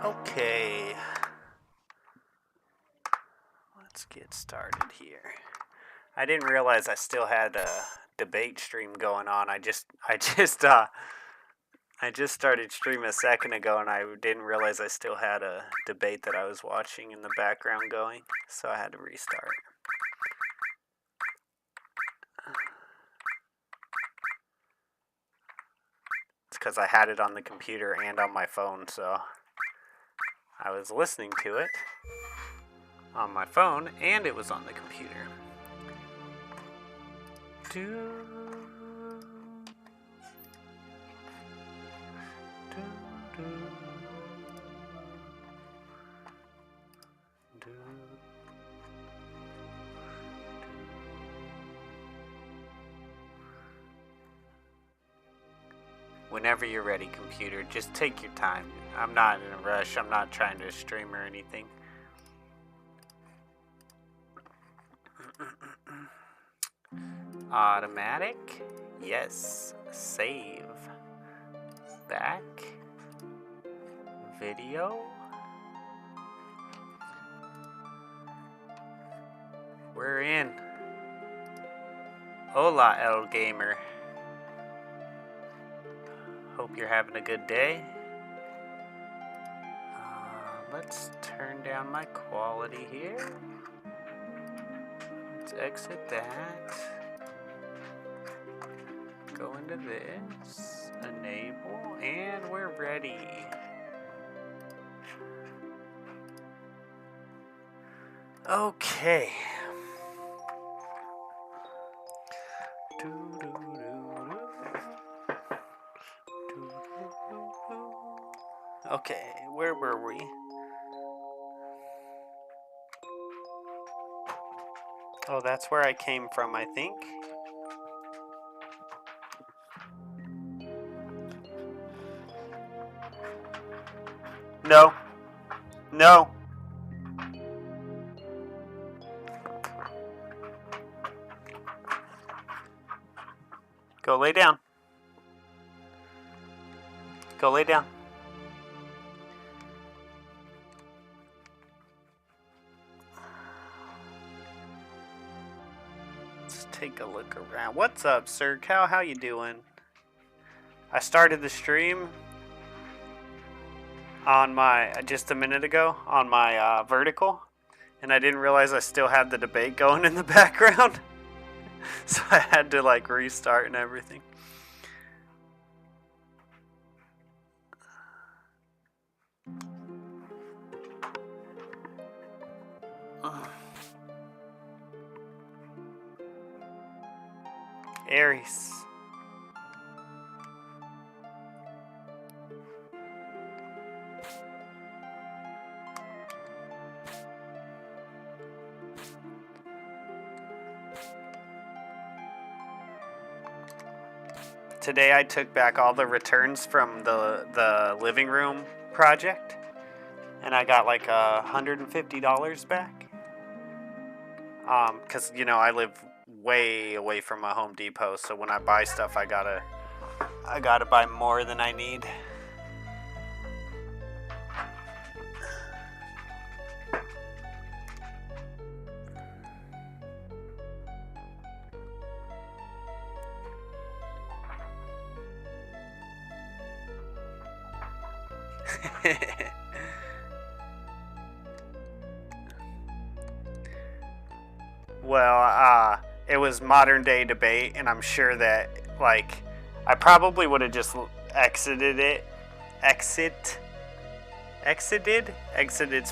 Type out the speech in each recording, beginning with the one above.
Okay, let's get started here. I didn't realize I still had a debate stream going on. I just started streaming a second ago, and I didn't realize I still had a debate that I was watching in the background going, so I had to restart. It's because I had it on the computer and on my phone, so I was listening to it on my phone, and it was on the computer. Whenever you're ready, computer, just take your time. I'm not in a rush. I'm not trying to stream or anything. Automatic? Yes. Save. Back. Video. We're in. Hola, El Gamer. Hope you're having a good day. Let's turn down my quality here. Let's exit that. Go into this. Enable. And we're ready. Okay. Okay, where were we? Oh, that's where I came from, I think. No. No. Go lay down. Go lay down. Let's take a look around. What's up, Sir Cow? How you doing? I started the stream on my just a minute ago on my vertical, and I didn't realize I still had the debate going in the background. So I had to like restart and everything. Aries. Today I took back all the returns from the living room project, and I got like $150 back. Cause you know I live way away from a Home Depot, so when I buy stuff, I gotta buy more than I need. Well, it was modern day debate, and I'm sure that like I probably would have just exited it. Exited's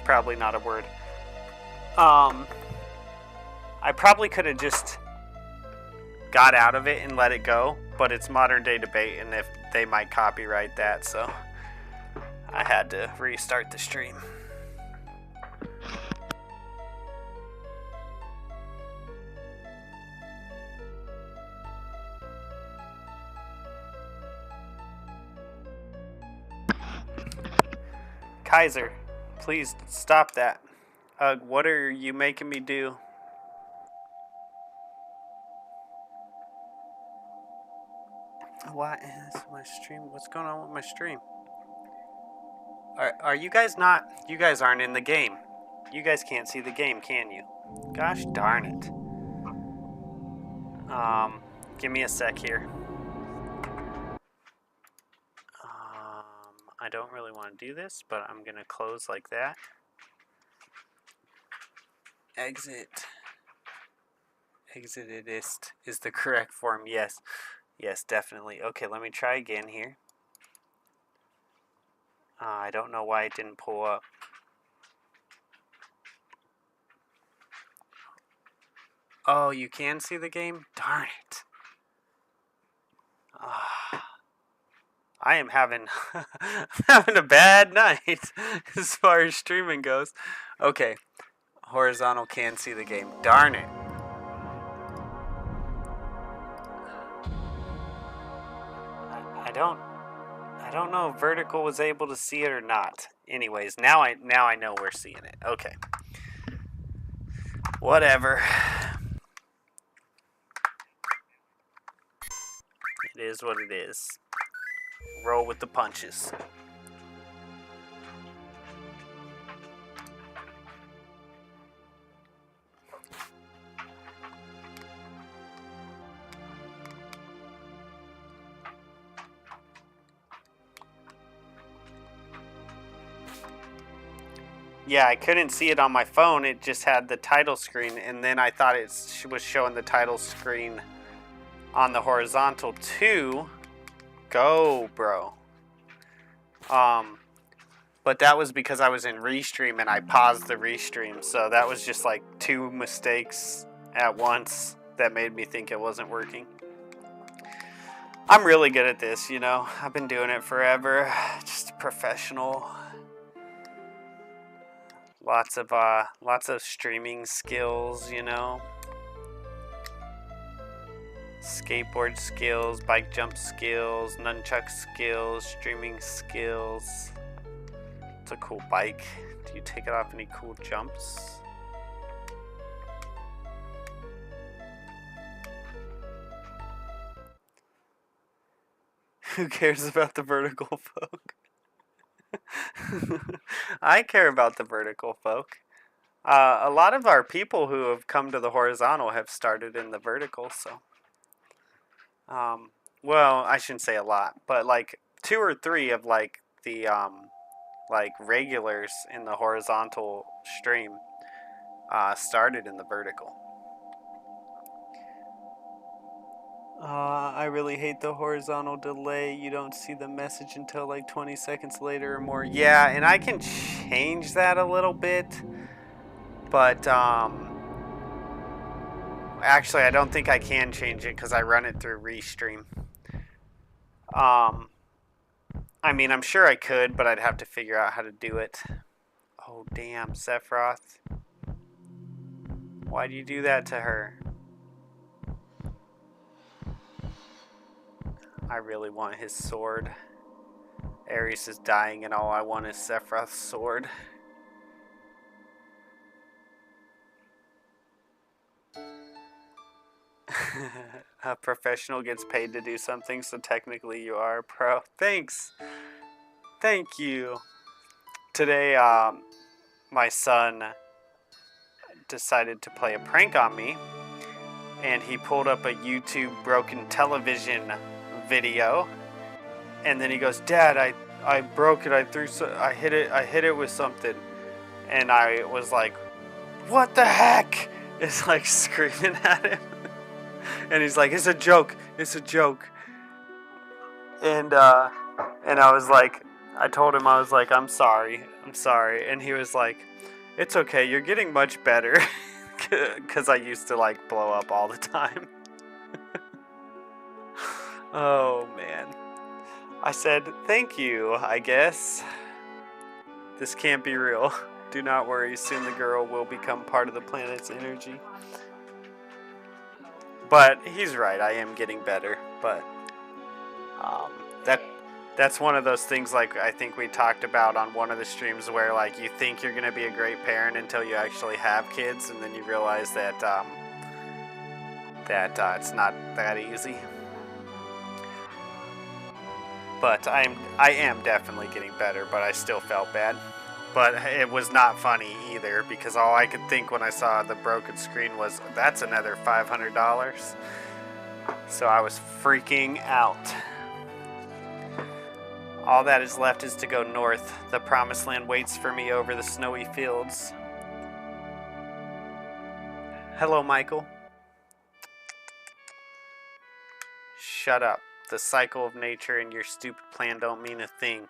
probably not a word. I probably could have just got out of it and let it go, but it's modern day debate, and if they might copyright that, so I had to restart the stream. Kaiser, please stop that. What are you making me do? Why is my stream? What's going on with my stream? Are you guys not? You guys aren't in the game. You guys can't see the game, can you? Gosh darn it. Give me a sec here. I don't really want to do this, but I'm gonna close like that. Exit. Exitedist is the correct form. Yes. Yes, definitely. Okay, let me try again here. I don't know why it didn't pull up. Oh, you can see the game? Darn it. I am having having a bad night as far as streaming goes. Okay. Horizontal can see the game. Darn it. I don't know if vertical was able to see it or not. Anyways, now I know we're seeing it. Okay. Whatever. It is what it is. Roll with the punches. Yeah, I couldn't see it on my phone. It just had the title screen, and then I thought it was showing the title screen on the horizontal too. Go, bro. But that was because I was in Restream and I paused the Restream, so that was just like 2 mistakes at once that made me think it wasn't working. I'm really good at this, you know. I've been doing it forever. Just a professional. Lots of streaming skills, you know. Skateboard skills, bike jump skills, nunchuck skills, streaming skills. It's a cool bike. Do you take it off any cool jumps? Who cares about the vertical folk? I care about the vertical folk. A lot of our people who have come to the horizontal have started in the vertical, so. Well, I shouldn't say a lot, but like 2 or 3 of like the like regulars in the horizontal stream started in the vertical. I really hate the horizontal delay. You don't see the message until like 20 seconds later or more. Yeah, and I can change that a little bit, but actually I don't think I can change it because I run it through Restream. I mean, I'm sure I could, but I'd have to figure out how to do it. Oh, damn, Sephiroth. Why'd you do that to her? I really want his sword. Ares is dying and all I want is Sephiroth's sword. A professional gets paid to do something, so technically you are a pro. Thanks. Thank you. Today, my son decided to play a prank on me, and he pulled up a YouTube broken television video, and then he goes, "Dad, I broke it. I hit it with something," and I was like, "What the heck?" It's like screaming at him, and he's like, "It's a joke. It's a joke." And I was like, I told him, I was like, I'm sorry, and he was like, "It's okay. You're getting much better," because I used to like blow up all the time. Oh man. I said, "Thank you, I guess. This can't be real. Do not worry, soon the girl will become part of the planet's energy." But he's right, I am getting better. But that's one of those things, like I think we talked about on one of the streams, where like you think you're going to be a great parent until you actually have kids, and then you realize that it's not that easy. But I am definitely getting better, but I still felt bad. But it was not funny either, because all I could think when I saw the broken screen was, that's another $500. So I was freaking out. All that is left is to go north. The promised land waits for me over the snowy fields. Hello, Michael. Shut up. The cycle of nature and your stupid plan don't mean a thing.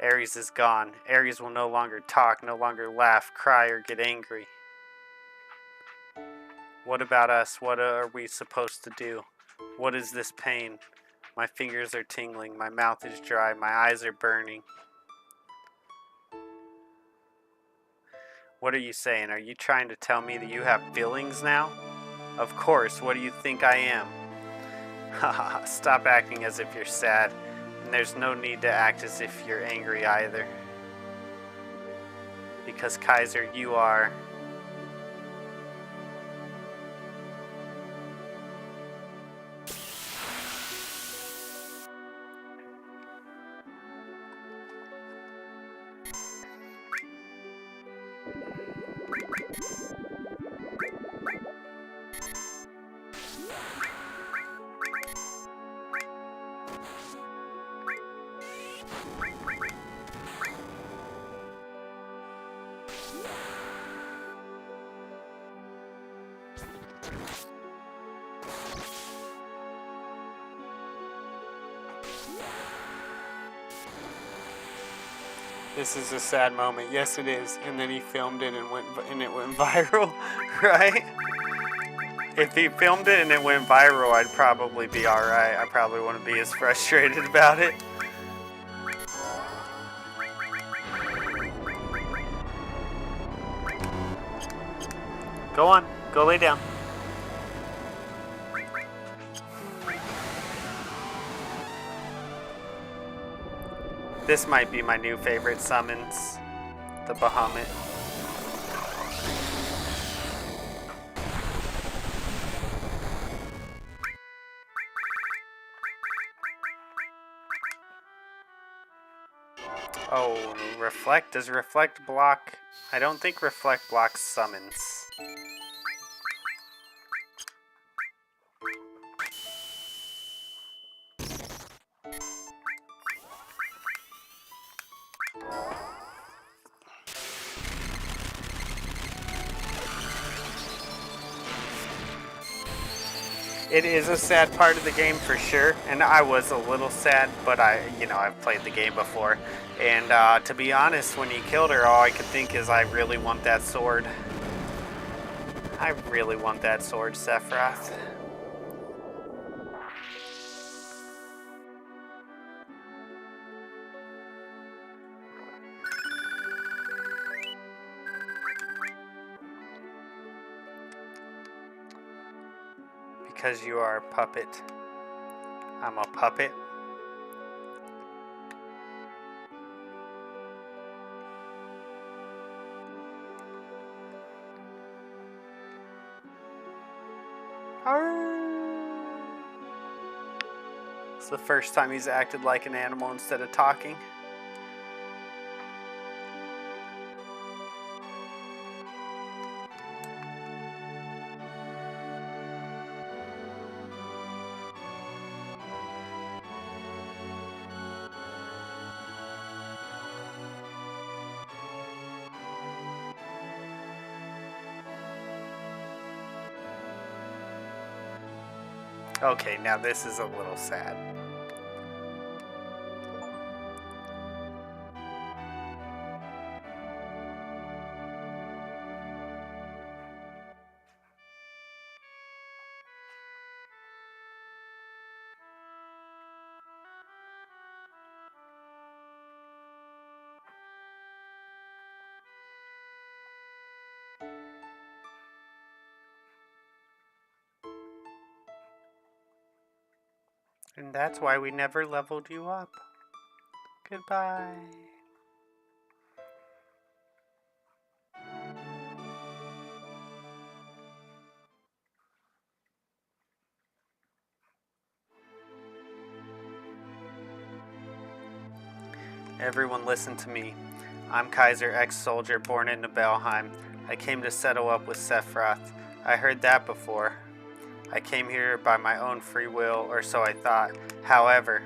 Ares is gone. Ares will no longer talk, no longer laugh, cry, or get angry. What about us? What are we supposed to do? What is this pain? My fingers are tingling, my mouth is dry, my eyes are burning. What are you saying? Are you trying to tell me that you have feelings now? Of course, what do you think I am? Haha, stop acting as if you're sad, and there's no need to act as if you're angry either. Because Kaiser, you are... This is a sad moment. Yes, it is. And then he filmed it and it went viral, right? If he filmed it and it went viral, I'd probably be alright. I probably wouldn't be as frustrated about it. Go on. Go lay down. This might be my new favorite summons. The Bahamut. Oh, Reflect? Does Reflect block? I don't think Reflect blocks summons. It is a sad part of the game for sure, and I was a little sad, but I've played the game before, and to be honest, when you killed her, all I could think is I really want that sword. I really want that sword, Sephiroth. Because you are a puppet. I'm a puppet. It's the first time he's acted like an animal instead of talking. Okay, now this is a little sad. And that's why we never leveled you up. Goodbye. Everyone listen to me. I'm Kaiser, ex-soldier, born in Nibelheim. I came to settle up with Sephiroth. I heard that before. I came here by my own free will, or so I thought. However,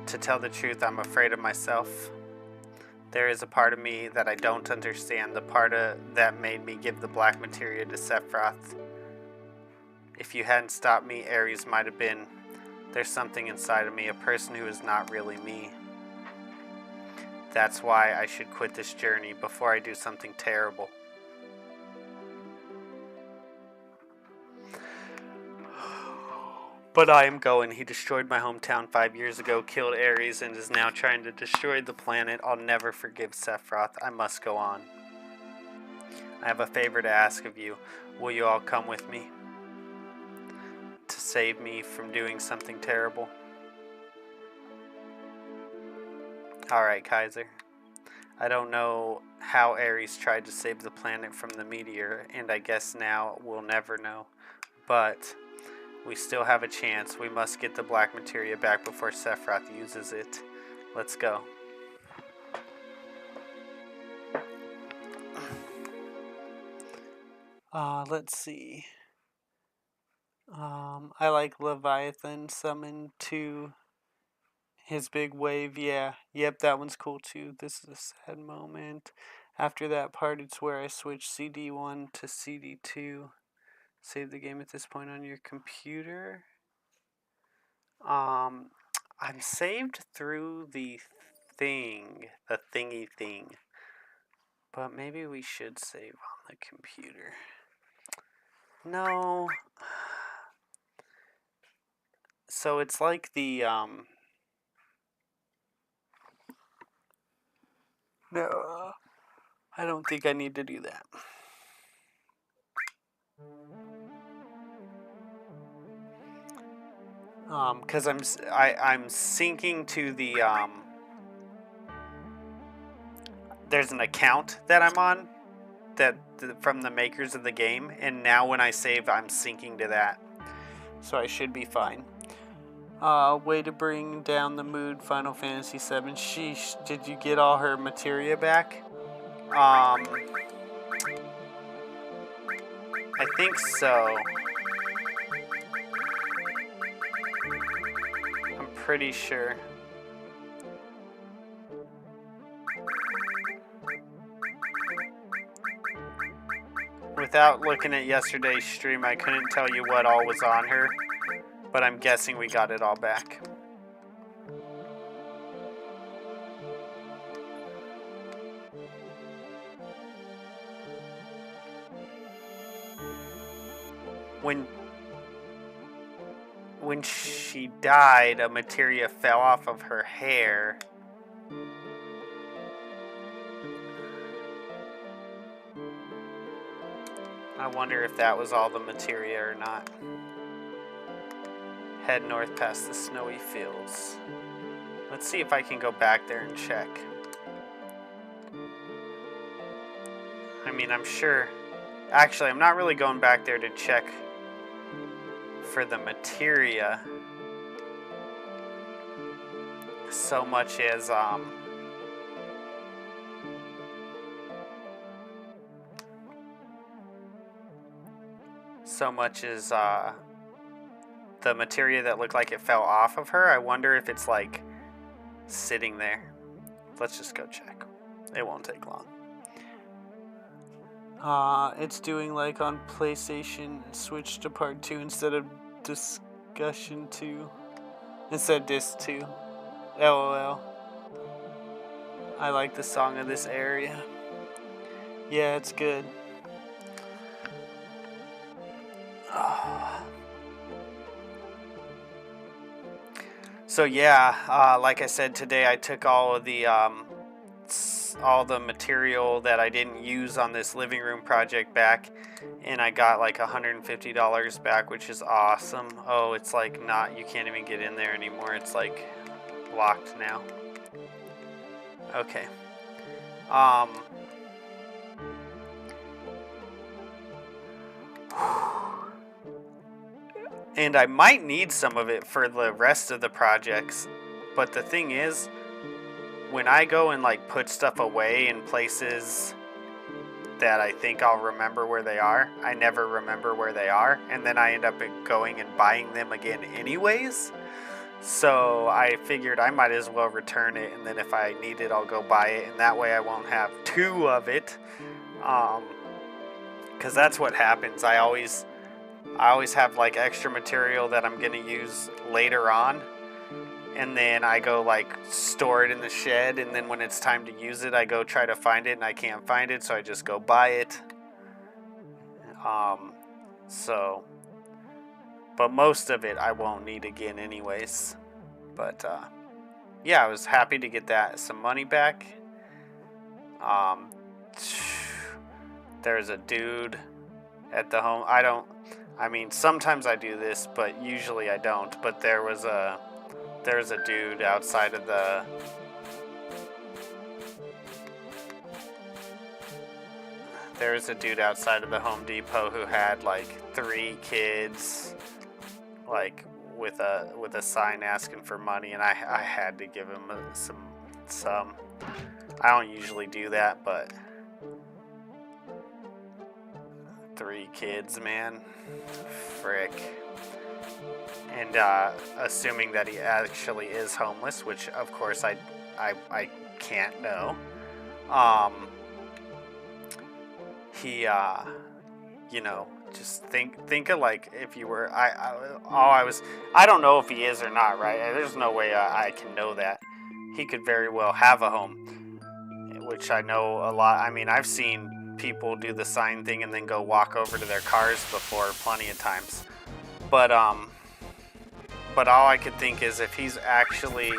to tell the truth, I'm afraid of myself. There is a part of me that I don't understand, the part that made me give the black materia to Sephiroth. If you hadn't stopped me, Ares might have been. There's something inside of me, a person who is not really me. That's why I should quit this journey before I do something terrible. But I am going. He destroyed my hometown 5 years ago, killed Ares, and is now trying to destroy the planet. I'll never forgive Sephiroth. I must go on. I have a favor to ask of you. Will you all come with me? To save me from doing something terrible? Alright, Kaiser. I don't know how Ares tried to save the planet from the meteor, and I guess now we'll never know. But we still have a chance. We must get the black materia back before Sephiroth uses it. Let's go. Let's see. I like Leviathan summon to his big wave. Yeah. Yep, that one's cool too. This is a sad moment. After that part, it's where I switch CD1 to CD2. Save the game at this point on your computer. I'm saved through the thingy thing. But maybe we should save on the computer. No. So it's like the, no, I don't think I need to do that. Because I'm syncing to the, there's an account that I'm on from the makers of the game, and now when I save, I'm syncing to that. So I should be fine. Way to bring down the mood, Final Fantasy VII. Sheesh, did you get all her materia back? I think so. I'm pretty sure. Without looking at yesterday's stream, I couldn't tell you what all was on her, but I'm guessing we got it all back. When she died, a materia fell off of her hair. I wonder if that was all the materia or not. Head north past the snowy fields. Let's see if I can go back there and check. I mean, I'm sure. Actually, I'm not really going back there to check for the materia so much as the materia that looked like it fell off of her. I wonder if it's like sitting there. Let's just go check. It won't take long. It's doing like on PlayStation, switch to part 2 instead of discussion 2. Instead disc 2. LOL. I like the song of this area. Yeah, it's good. So yeah, like I said, today I took all the material that I didn't use on this living room project back, and I got like $150 back, which is awesome. Oh, it's like you can't even get in there anymore. It's like locked now. Okay. And I might need some of it for the rest of the projects, but the thing is, when I go and like put stuff away in places that I think I'll remember where they are, I never remember where they are, and then I end up going and buying them again anyways. So I figured I might as well return it, and then if I need it, I'll go buy it, and that way I won't have two of it. Because that's what happens. I always have like extra material that I'm gonna use later on, and then I go like store it in the shed, and then when it's time to use it, I go try to find it and I can't find it, so I just go buy it. But most of it I won't need again anyways. But yeah, I was happy to get some money back. There's a dude at the home. I mean, sometimes I do this, but usually I don't. But there's a dude outside of the Home Depot who had like 3 kids, like with a sign asking for money, and I had to give him some. I don't usually do that, but 3 kids, man, frick. And assuming that he actually is homeless, which of course I can't know. He you know, just think of like if you were I don't know if he is or not, right? There's no way I can know that. He could very well have a home, which I know a lot. I mean, I've seen people do the sign thing and then go walk over to their cars before plenty of times. But all I could think is if he's actually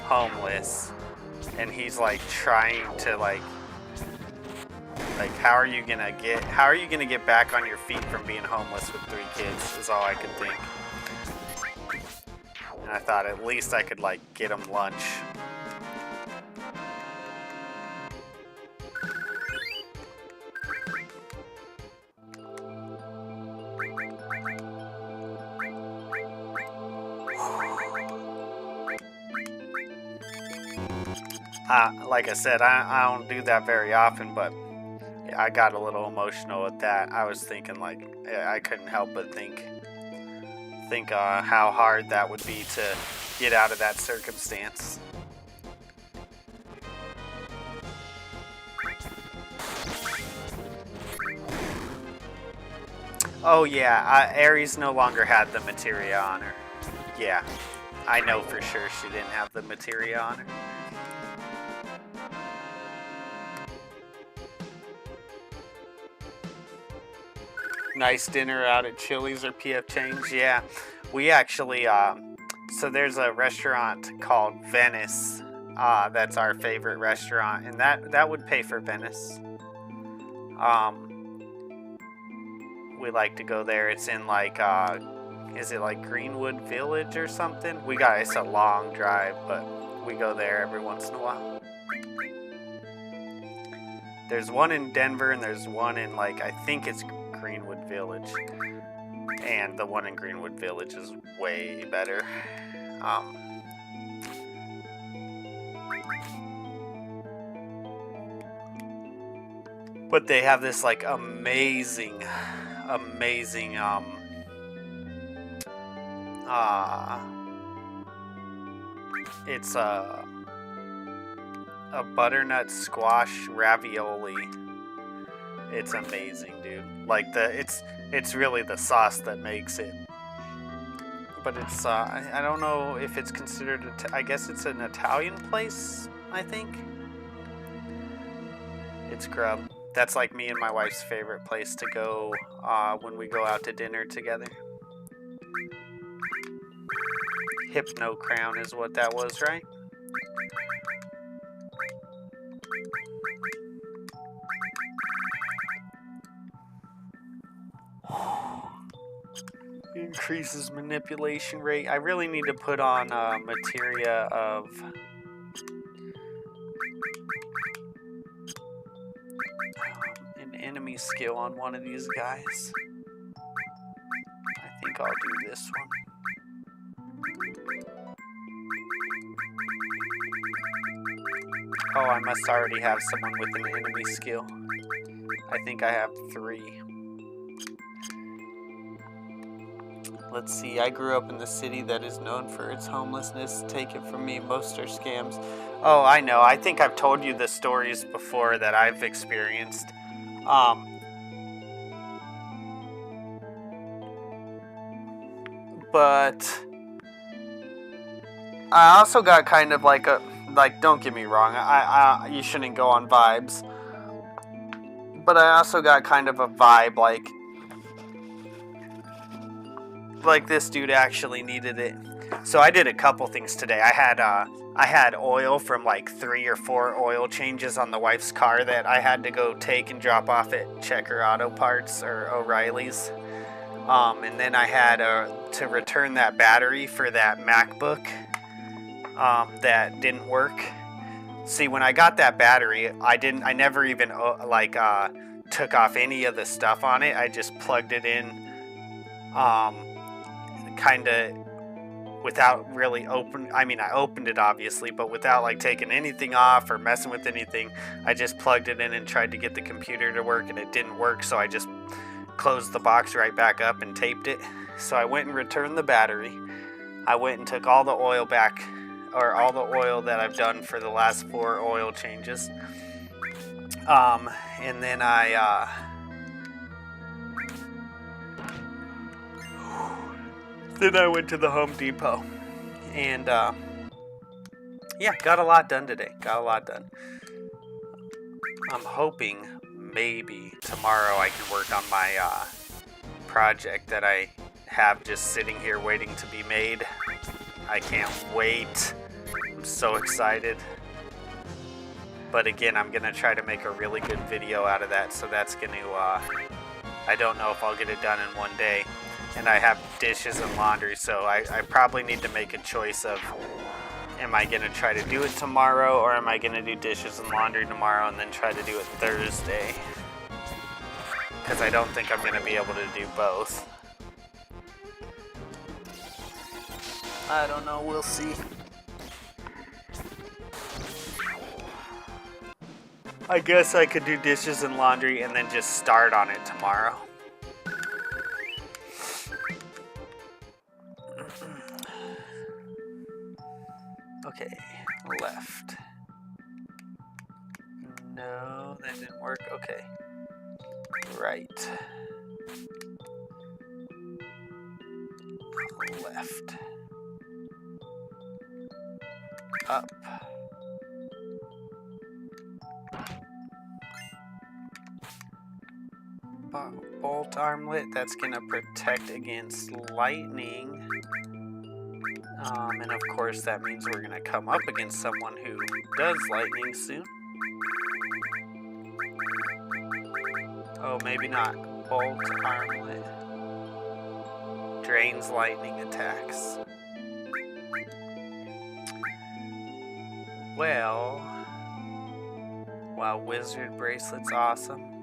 homeless and he's like trying to like how are you gonna get back on your feet from being homeless with 3 kids is all I could think. And I thought at least I could like get him lunch. Like I said, I don't do that very often, but I got a little emotional at that. I was thinking like I couldn't help but think how hard that would be to get out of that circumstance. Oh yeah, Aries no longer had the materia on her. Yeah, I know for sure she didn't have the materia on her. Nice dinner out at Chili's or PF Chang's. Yeah, we actually so there's a restaurant called Venice. That's our favorite restaurant, and that would pay for Venice. We like to go there. It's in like is it like Greenwood Village or something? It's a long drive, but we go there every once in a while. There's one in Denver and there's one in like I think it's Greenwood Village, and the one in Greenwood Village is way better. But they have this like amazing it's a butternut squash ravioli. It's amazing, dude. Like it's really the sauce that makes it. But it's I don't know if it's considered I guess it's an Italian place, I think. It's grub. That's like me and my wife's favorite place to go when we go out to dinner together. Hypno Crown is what that was, right? Increases manipulation rate. I really need to put on materia of an enemy skill on one of these guys. I think I'll do this one. Oh, I must already have someone with an enemy skill. I think I have 3. Let's see, I grew up in the city that is known for its homelessness. Take it from me, most are scams. Oh, I know. I think I've told you the stories before that I've experienced. But I also got kind of like don't get me wrong, you shouldn't go on vibes. But I also got kind of a vibe like this dude actually needed it. So I did a couple things today. I had oil from like 3 or 4 oil changes on the wife's car that I had to go take and drop off at Checker Auto Parts or O'Reilly's. And then I had to return that battery for that MacBook that didn't work. See, when I got that battery, I never even took off any of the stuff on it. I just plugged it in kind of without really I opened it obviously, but without like taking anything off or messing with anything. I just plugged it in and tried to get the computer to work, and it didn't work, so I just closed the box right back up and taped it. So I went and returned the battery. I went and took all the oil back, or all the oil that I've done for the last 4 oil changes. And then I went to the Home Depot and got a lot done today. I'm hoping maybe tomorrow I can work on my project that I have just sitting here waiting to be made. I can't wait. I'm so excited. But again, I'm going to try to make a really good video out of that, so that's going to, I don't know if I'll get it done in one day. And I have dishes and laundry, so I probably need to make a choice of, am I going to try to do it tomorrow, or am I going to do dishes and laundry tomorrow and then try to do it Thursday? Because I don't think I'm going to be able to do both. I don't know, we'll see. I guess I could do dishes and laundry and then just start on it tomorrow. Okay, left. No, that didn't work. Okay. Right. Left. Up. Bolt armlet, that's gonna protect against lightning. And of course that means we're gonna come up against someone who does lightning soon. Oh, maybe not. Bolt armlet drains lightning attacks. Well, wow, wizard bracelet's awesome.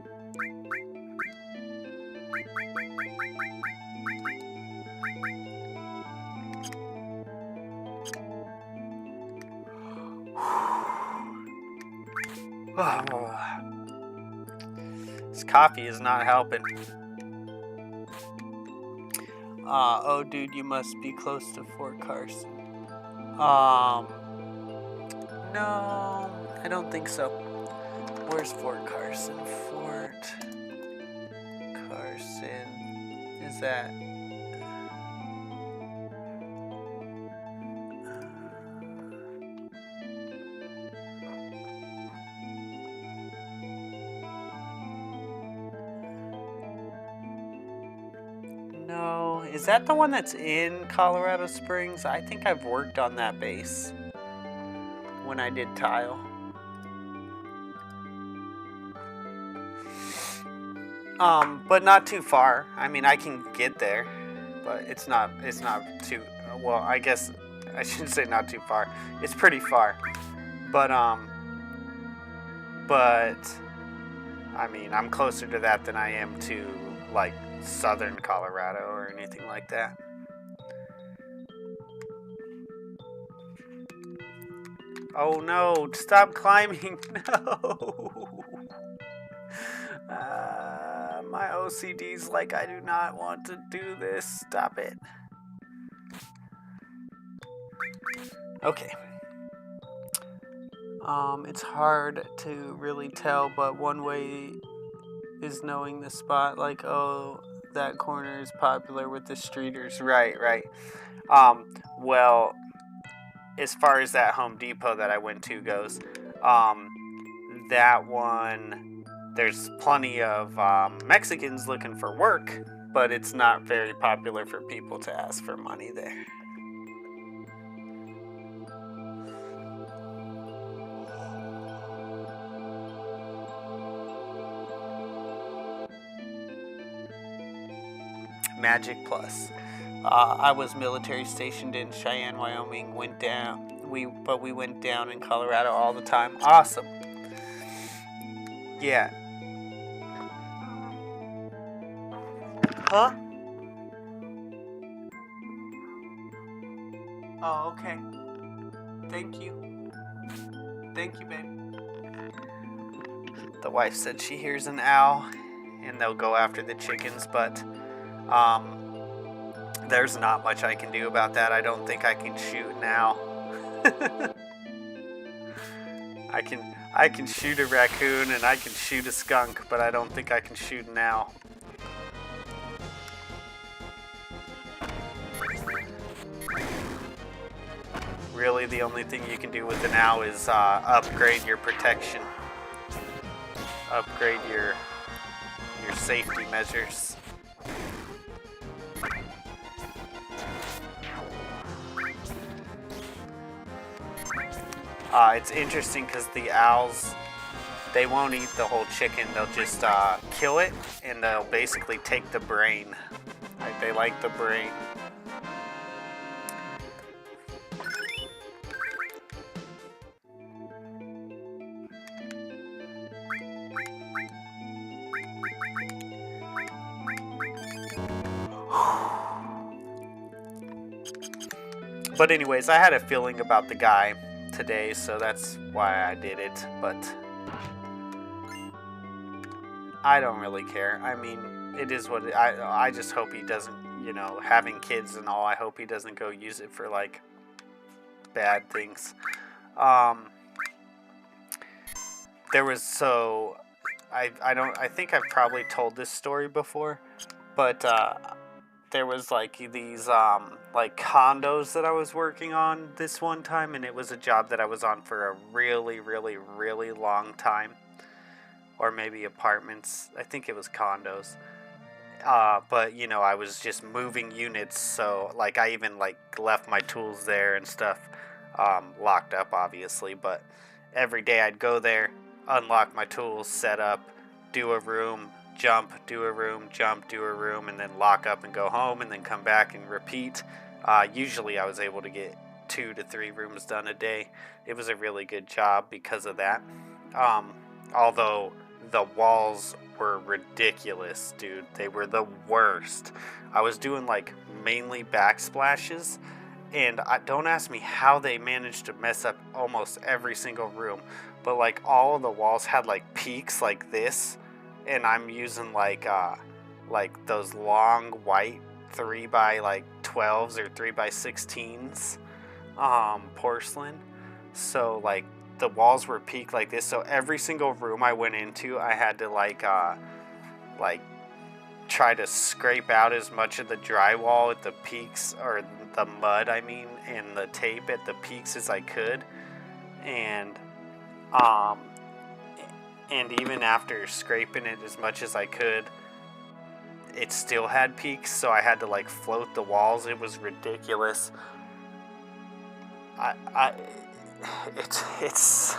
This coffee is not helping. Oh, dude, you must be close to Fort Carson. No, I don't think so. Where's Fort Carson? Fort Carson. Is that... No, is that the one that's in Colorado Springs? I think I've worked on that base when I did tile. But not too far. I mean, I can get there, but it's not too, well, I guess I shouldn't say not too far. It's pretty far. But I mean, I'm closer to that than I am to, like, southern Colorado or anything like that. Oh no, stop climbing. No. My OCD's like, I do not want to do this. Stop it. Okay. It's hard to really tell, but one way is knowing the spot. Like, oh, that corner is popular with the streeters. Right. Well, as far as that Home Depot that I went to goes, that one, there's plenty of Mexicans looking for work, but it's not very popular for people to ask for money there. Magic Plus. I was military stationed in Cheyenne, Wyoming. We went down in Colorado all the time. Awesome. Yeah. Huh? Oh, okay. Thank you. Thank you, babe. The wife said she hears an owl, and they'll go after the chickens, but there's not much I can do about that. I don't think I can shoot now. I can shoot a raccoon and I can shoot a skunk, but I don't think I can shoot an owl. Really, the only thing you can do with an owl is upgrade your protection. Upgrade your safety measures. It's interesting because the owls, they won't eat the whole chicken. They'll just kill it, and they'll basically take the brain. Like, they like the brain. But anyways, I had a feeling about the guy today, so that's why I did it, but I don't really care. I mean, it is what I just hope he doesn't, having kids and all, I hope he doesn't go use it for like bad things. There was I think I've probably told this story before, but there was like these like condos that I was working on this one time, and it was a job that I was on for a really, really, really long time. Or maybe apartments. I think it was condos. But I was just moving units, so like I even like left my tools there and stuff, locked up obviously, but every day I'd go there, unlock my tools, set up, do a room, jump, do a room, jump, do a room, and then lock up and go home, and then come back and repeat. Usually I was able to get 2 to 3 rooms done a day. It was a really good job because of that. Although the walls were ridiculous, dude. They were the worst. I was doing like mainly backsplashes, and don't ask me how they managed to mess up almost every single room, but like all of the walls had like peaks like this, and I'm using like those long white 3x12s or 3x16s porcelain. So like the walls were peaked like this, so every single room I went into, I had to like try to scrape out as much of the drywall at the peaks, or the mud I mean, and the tape at the peaks as I could, and even after scraping it as much as I could, it still had peaks, so I had to like float the walls. It was ridiculous. It's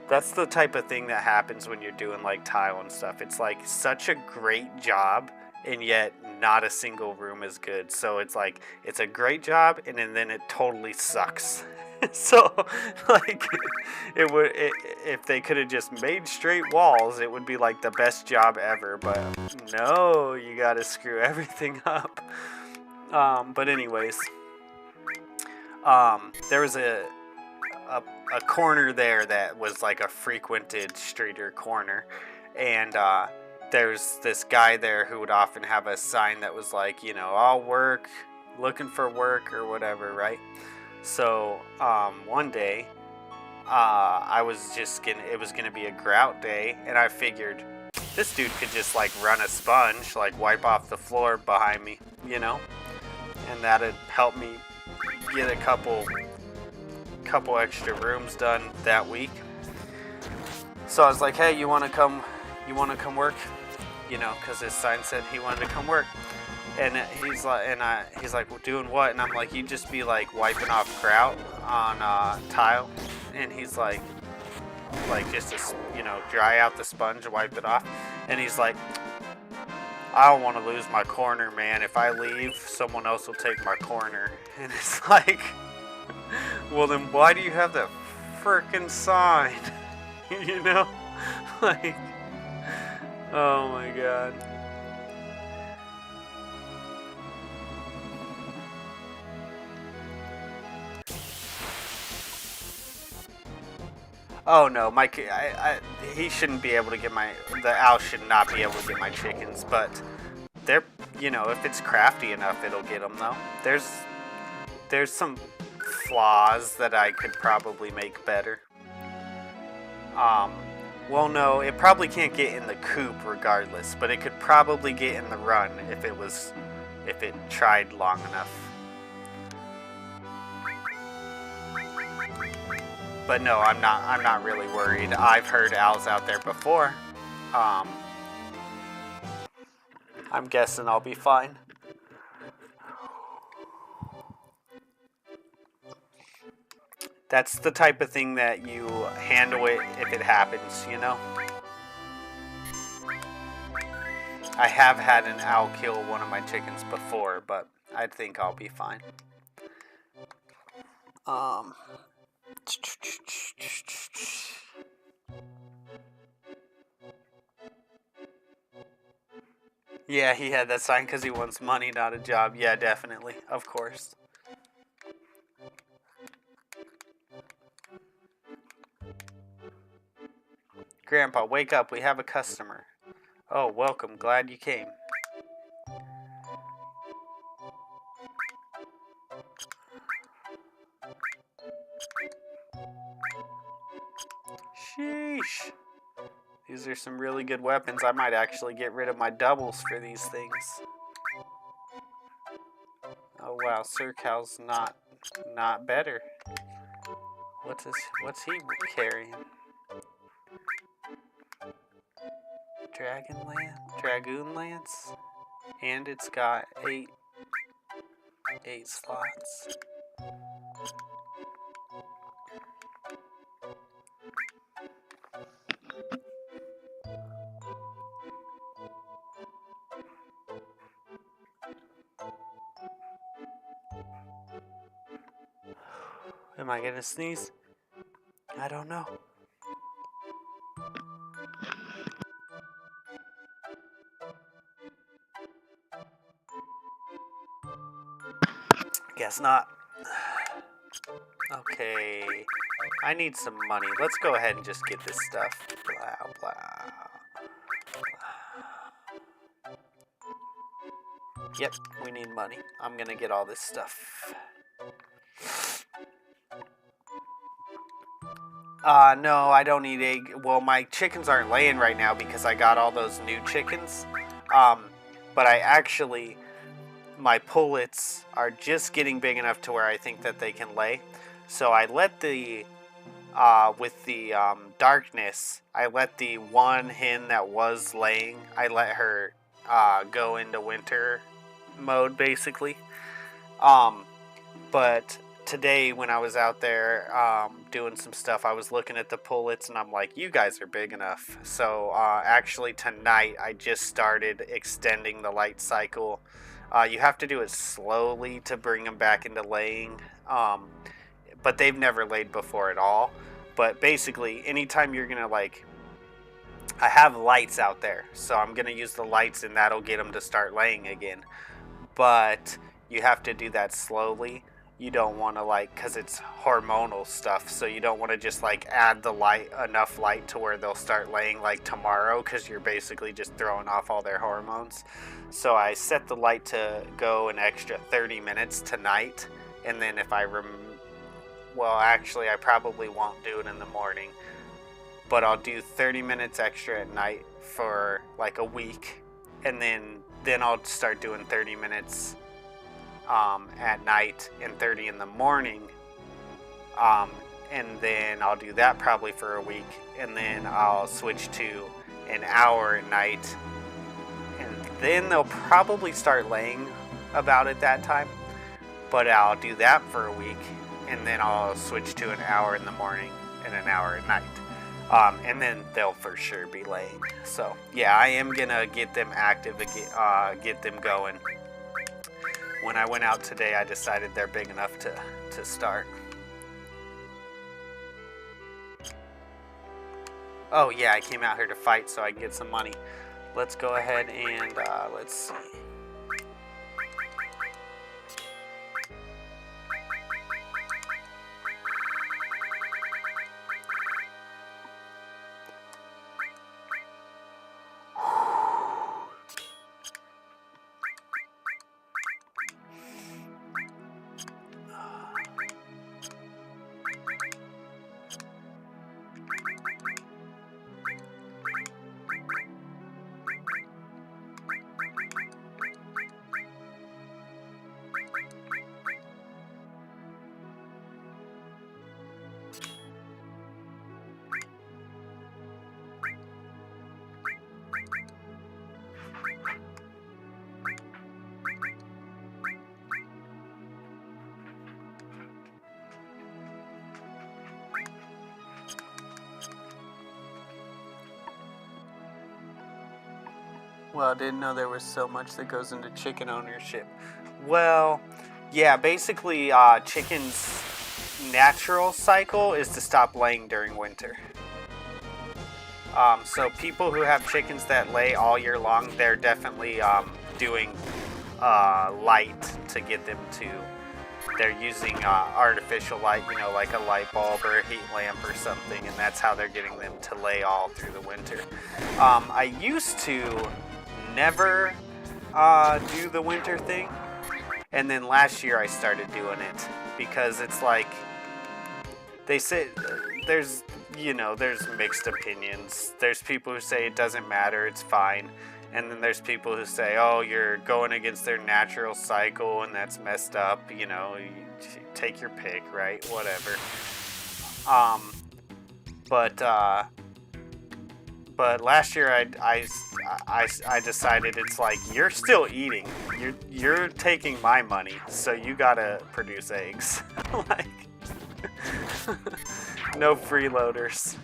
that's the type of thing that happens when you're doing like tile and stuff. It's like such a great job, and yet not a single room is good. So it's like it's a great job, and then it totally sucks. So like if they could have just made straight walls, it would be like the best job ever. But no, you gotta screw everything up. But anyways, there was a corner there that was like a frequented street or corner, and there's this guy there who would often have a sign that was like, you know, all work, looking for work or whatever, right? So one day, it was gonna be a grout day, and I figured this dude could just like run a sponge, like wipe off the floor behind me, you know, and that'd help me get a couple extra rooms done that week. So I was like, hey, you want to come work? You know, because his sign said he wanted to come work. And he's like, well, doing what? And I'm like, you just be like wiping off grout on tile. And he's like just to, you know, dry out the sponge and wipe it off. And he's like, I don't want to lose my corner, man. If I leave, someone else will take my corner. And it's like, well, then why do you have that frickin' sign? You know? Like, oh my god. Oh no, Mike, he shouldn't be able to get the owl should not be able to get my chickens, but they're, you know, if it's crafty enough, it'll get them though. There's some flaws that I could probably make better. Well, no, it probably can't get in the coop regardless, but it could probably get in the run if it tried long enough. But no, I'm not really worried. I've heard owls out there before. I'm guessing I'll be fine. That's the type of thing that you handle it if it happens, you know? I have had an owl kill one of my chickens before, but I think I'll be fine. Yeah, he had that sign because he wants money, not a job. Yeah, definitely. Of course. Grandpa, wake up. We have a customer. Oh, welcome. Glad you came. Sheesh. These are some really good weapons. I might actually get rid of my doubles for these things. Oh wow, Sir Cal's not better. What's he carrying? Dragoon Lance? And it's got eight slots. Am I gonna sneeze? I don't know. Guess not. Okay. I need some money. Let's go ahead and just get this stuff. Blah, blah. Yep, we need money. I'm gonna get all this stuff. No, I don't need egg. Well, my chickens aren't laying right now because I got all those new chickens. But my pullets are just getting big enough to where I think that they can lay. So I let with the darkness, I let the one hen that was laying, I let her go into winter mode basically. But today when I was out there doing some stuff, I was looking at the pullets and I'm like, you guys are big enough. So actually tonight I just started extending the light cycle. You have to do it slowly to bring them back into laying, but they've never laid before at all. But basically anytime you're gonna I have lights out there, so I'm gonna use the lights and that'll get them to start laying again. But you have to do that slowly. you don't want to like, because it's hormonal stuff, so you don't want to just like add the light, enough light to where they'll start laying like tomorrow, because you're basically just throwing off all their hormones. So I set the light to go an extra 30 minutes tonight, and then if well, actually I probably won't do it in the morning, but I'll do 30 minutes extra at night for like a week, and then I'll start doing 30 minutes at night and 30 in the morning, and then I'll do that probably for a week, and then I'll switch to an hour at night, and then they'll probably start laying about at that time, but I'll do that for a week, and then I'll switch to an hour in the morning and an hour at night, and then they'll for sure be laying. So yeah, I am gonna get them active again, get them going. When I went out today, I decided they're big enough to start. Oh yeah, I came out here to fight so I can get some money. Let's go ahead and let's see. Well, I didn't know there was so much that goes into chicken ownership. Well, yeah, basically chickens' natural cycle is to stop laying during winter. So people who have chickens that lay all year long, they're definitely doing light to get them to. They're using artificial light, you know, like a light bulb or a heat lamp or something, and that's how they're getting them to lay all through the winter. I used to never do the winter thing, and then last year I started doing it because it's like they say there's mixed opinions. There's people who say it doesn't matter, it's fine, and then there's people who say, oh, you're going against their natural cycle and that's messed up, you know, you take your pick, right? Whatever. But last year I decided it's like, you're still eating. You're taking my money, so you gotta produce eggs. Like, no freeloaders.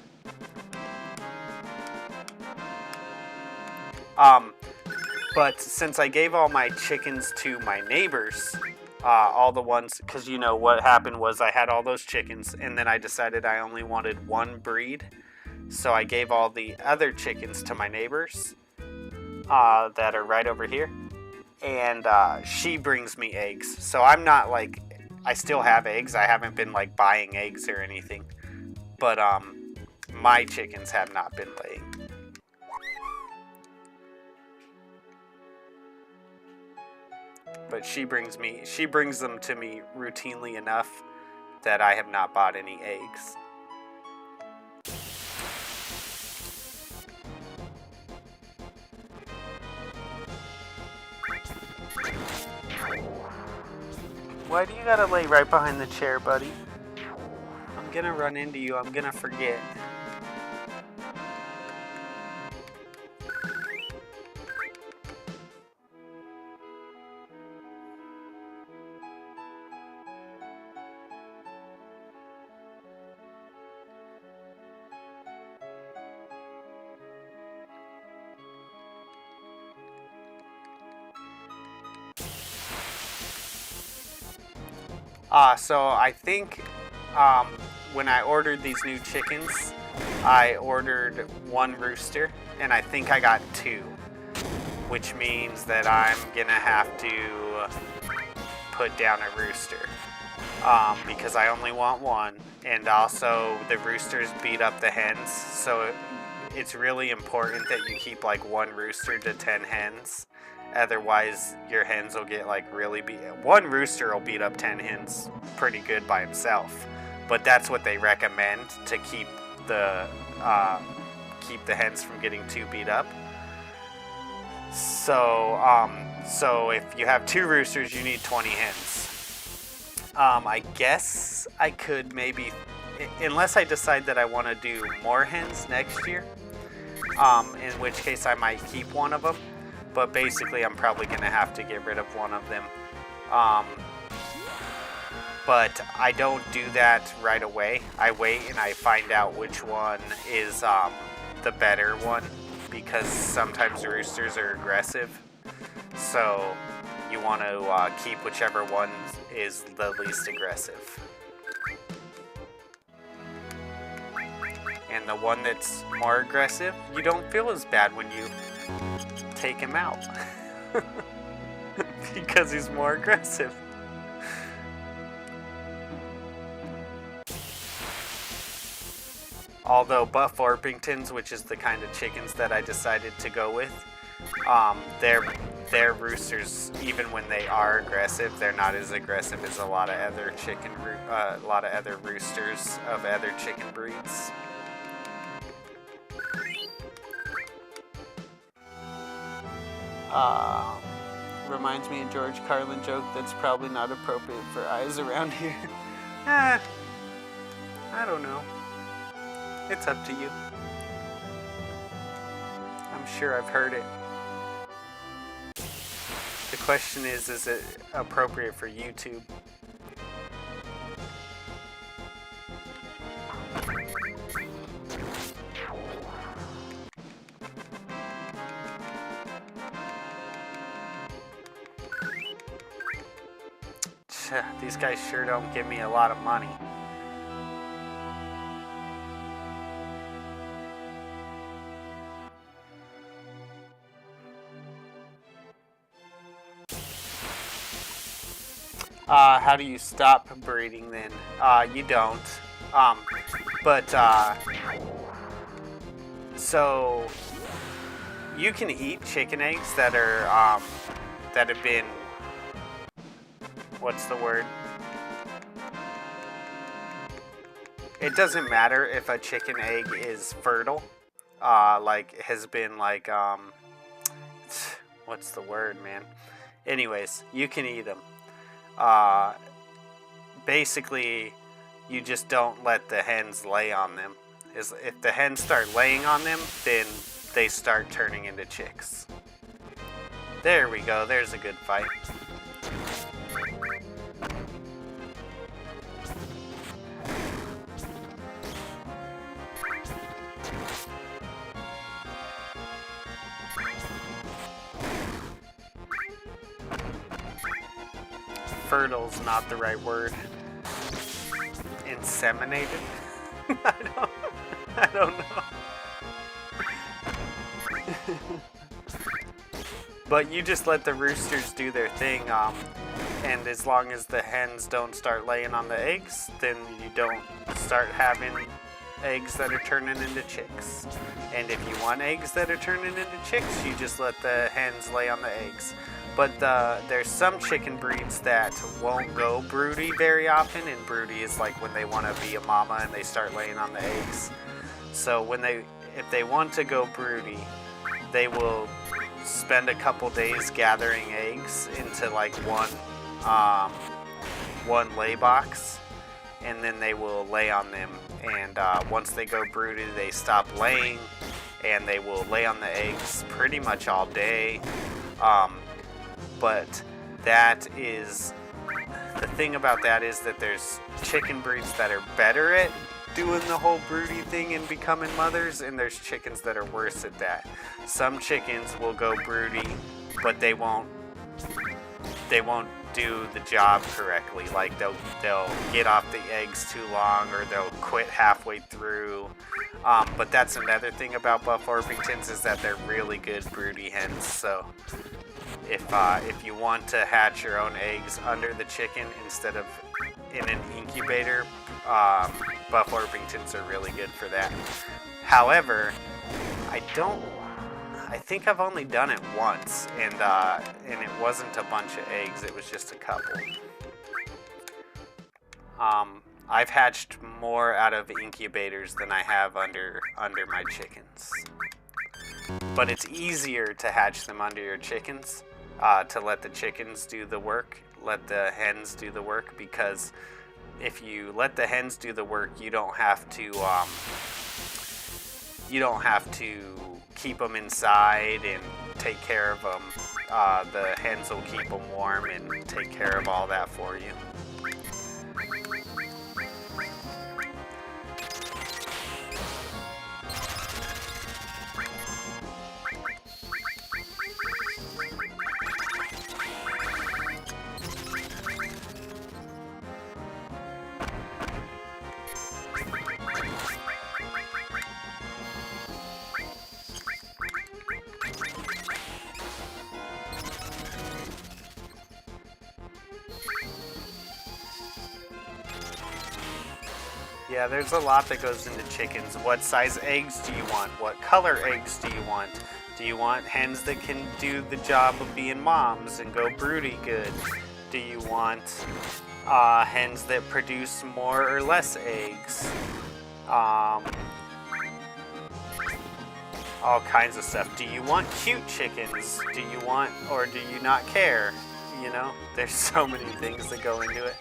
But since I gave all my chickens to my neighbors, all the ones, because you know what happened was I had all those chickens, and then I decided I only wanted one breed. So I gave all the other chickens to my neighbors that are right over here. And she brings me eggs. So I'm not like, I still have eggs. I haven't been like buying eggs or anything. But my chickens have not been laying. But she brings them to me routinely enough that I have not bought any eggs. Why do you gotta lay right behind the chair, buddy? I'm gonna run into you. I'm gonna forget. So I think when I ordered these new chickens, I ordered one rooster, and I think I got two, which means that I'm gonna have to put down a rooster. because I only want one, and also the roosters beat up the hens, so it's really important that you keep like one rooster to 10 hens. Otherwise, your hens will get like really beat. One rooster will beat up 10 hens pretty good by himself, but that's what they recommend to keep the hens from getting too beat up. So if you have 2 roosters, you need 20 hens. I guess I could maybe, unless I decide that I want to do more hens next year, in which case I might keep one of them. But basically, I'm probably going to have to get rid of one of them. But I don't do that right away. I wait and I find out which one is the better one, because sometimes roosters are aggressive. So you want to keep whichever one is the least aggressive. And the one that's more aggressive, you don't feel as bad when you take him out. Because he's more aggressive. Although Buff Orpingtons, which is the kind of chickens that I decided to go with, their roosters, even when they are aggressive, they're not as aggressive as a lot of other roosters of other chicken breeds. Reminds me of George Carlin joke that's probably not appropriate for eyes around here. I don't know. It's up to you. I'm sure I've heard it. The question is it appropriate for YouTube? These guys sure don't give me a lot of money. How do you stop breeding then? You don't. So you can eat chicken eggs that are that have been, what's the word? It doesn't matter if a chicken egg is fertile, like has been like what's the word, man? Anyways, you can eat them. Basically, you just don't let the hens lay on them. If the hens start laying on them, then they start turning into chicks. There we go. There's a good fight. Fertile's not the right word. Inseminated? I don't know. But you just let the roosters do their thing, and as long as the hens don't start laying on the eggs, then you don't start having eggs that are turning into chicks. And if you want eggs that are turning into chicks, you just let the hens lay on the eggs. But there's some chicken breeds that won't go broody very often, and broody is like when they want to be a mama and they start laying on the eggs. So if they want to go broody, they will spend a couple days gathering eggs into like one lay box, and then they will lay on them. And once they go broody, they stop laying, and they will lay on the eggs pretty much all day. But that is, the thing about that is that there's chicken breeds that are better at doing the whole broody thing and becoming mothers, and there's chickens that are worse at that. Some chickens will go broody, but they won't do the job correctly. Like they'll get off the eggs too long, or they'll quit halfway through. But that's another thing about Buff Orpingtons, is that they're really good broody hens. So if you want to hatch your own eggs under the chicken instead of in an incubator, Buff Orpingtons are really good for that. However, I think I've only done it once, and it wasn't a bunch of eggs, it was just a couple. I've hatched more out of incubators than I have under my chickens. But it's easier to hatch them under your chickens, to let the chickens do the work, let the hens do the work, because if you let the hens do the work, you don't have to keep them inside and take care of them. The hens will keep them warm and take care of all that for you. Yeah, there's a lot that goes into chickens. What size eggs do you want? What color eggs do you want? Do you want hens that can do the job of being moms and go broody good? Do you want hens that produce more or less eggs? All kinds of stuff. Do you want cute chickens? Do you want, or do you not care? You know, there's so many things that go into it.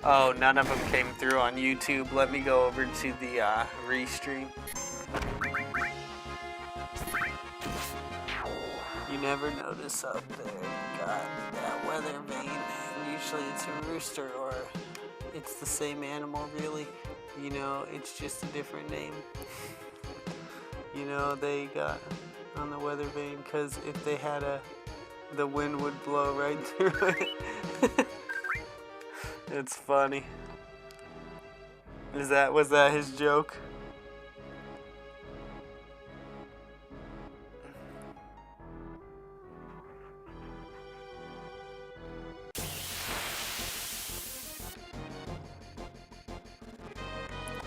Oh, none of them came through on YouTube. Let me go over to the restream. You never notice up there, got that weather vane. Usually it's a rooster, or it's the same animal, really. You know, it's just a different name. You know, they got on the weather vane because if they had the wind would blow right through it. It's funny. Was that his joke?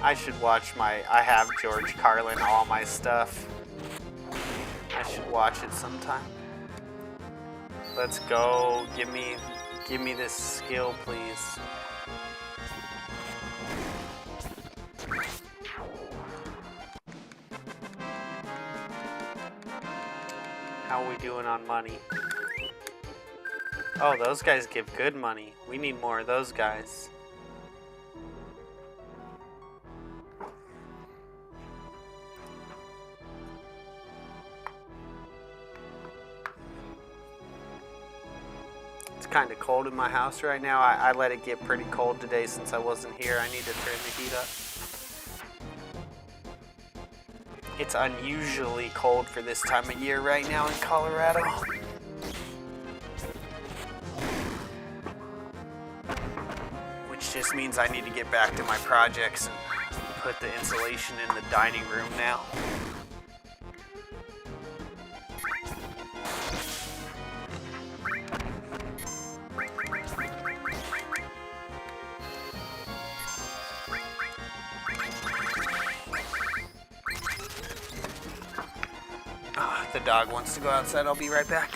I should watch I have George Carlin, all my stuff. I should watch it sometime. Let's go. Give me this skill, please. How are we doing on money? Oh, those guys give good money. We need more of those guys. It's kind of cold in my house right now. I let it get pretty cold today since I wasn't here. I need to turn the heat up. It's unusually cold for this time of year right now in Colorado. Which just means I need to get back to my projects and put the insulation in the dining room now. The dog wants to go outside. I'll be right back.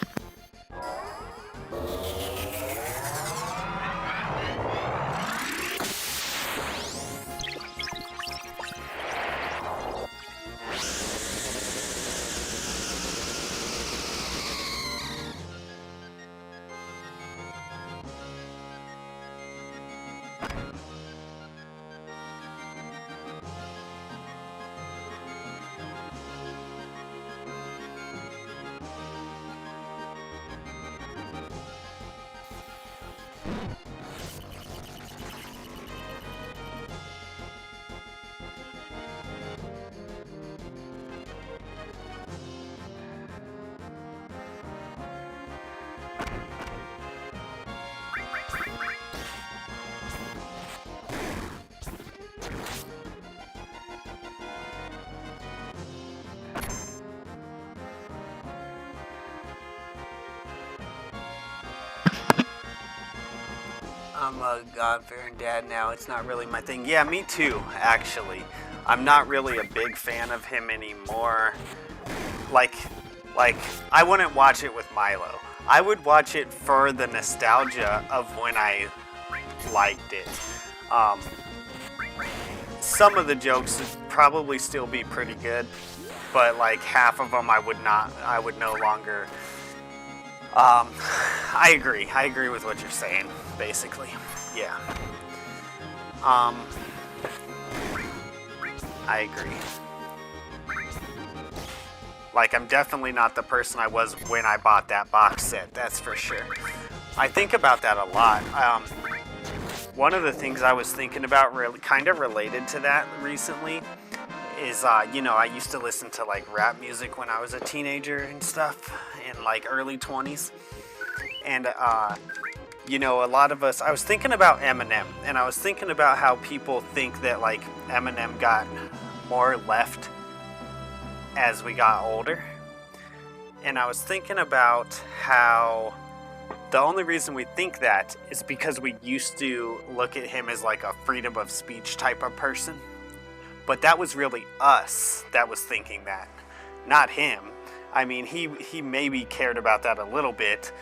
I'm a God-fearing dad now. It's not really my thing. Yeah, me too, actually. I'm not really a big fan of him anymore. Like, I wouldn't watch it with Milo. I would watch it for the nostalgia of when I liked it. Some of the jokes would probably still be pretty good, but like half of them I would no longer. I agree with what you're saying, basically. Yeah. I agree. Like, I'm definitely not the person I was when I bought that box set, that's for sure. I think about that a lot. One of the things I was thinking about, really kind of related to that recently, is, you know, I used to listen to, like, rap music when I was a teenager and stuff, in, like, early 20s. And, you know, a lot of us, I was thinking about Eminem, and I was thinking about how people think that, like, Eminem got more left as we got older. And I was thinking about how the only reason we think that is because we used to look at him as like a freedom of speech type of person. But that was really us that was thinking that, not him. I mean, he maybe cared about that a little bit,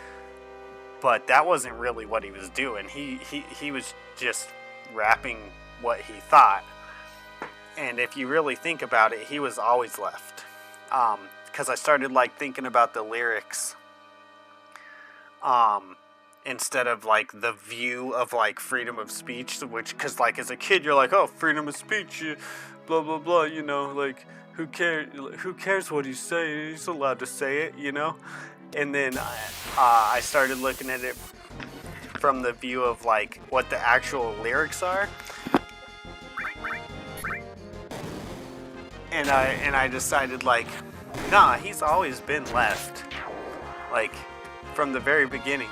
but that wasn't really what he was doing. He was just rapping what he thought. And if you really think about it, he was always left. Because I started like thinking about the lyrics instead of like the view of like freedom of speech, which, because like as a kid you're like, oh, freedom of speech, blah blah blah, you know, like who cares what he's saying, he's allowed to say it, you know. And then I started looking at it from the view of like what the actual lyrics are. And I decided, like, nah, he's always been left. Like, from the very beginning.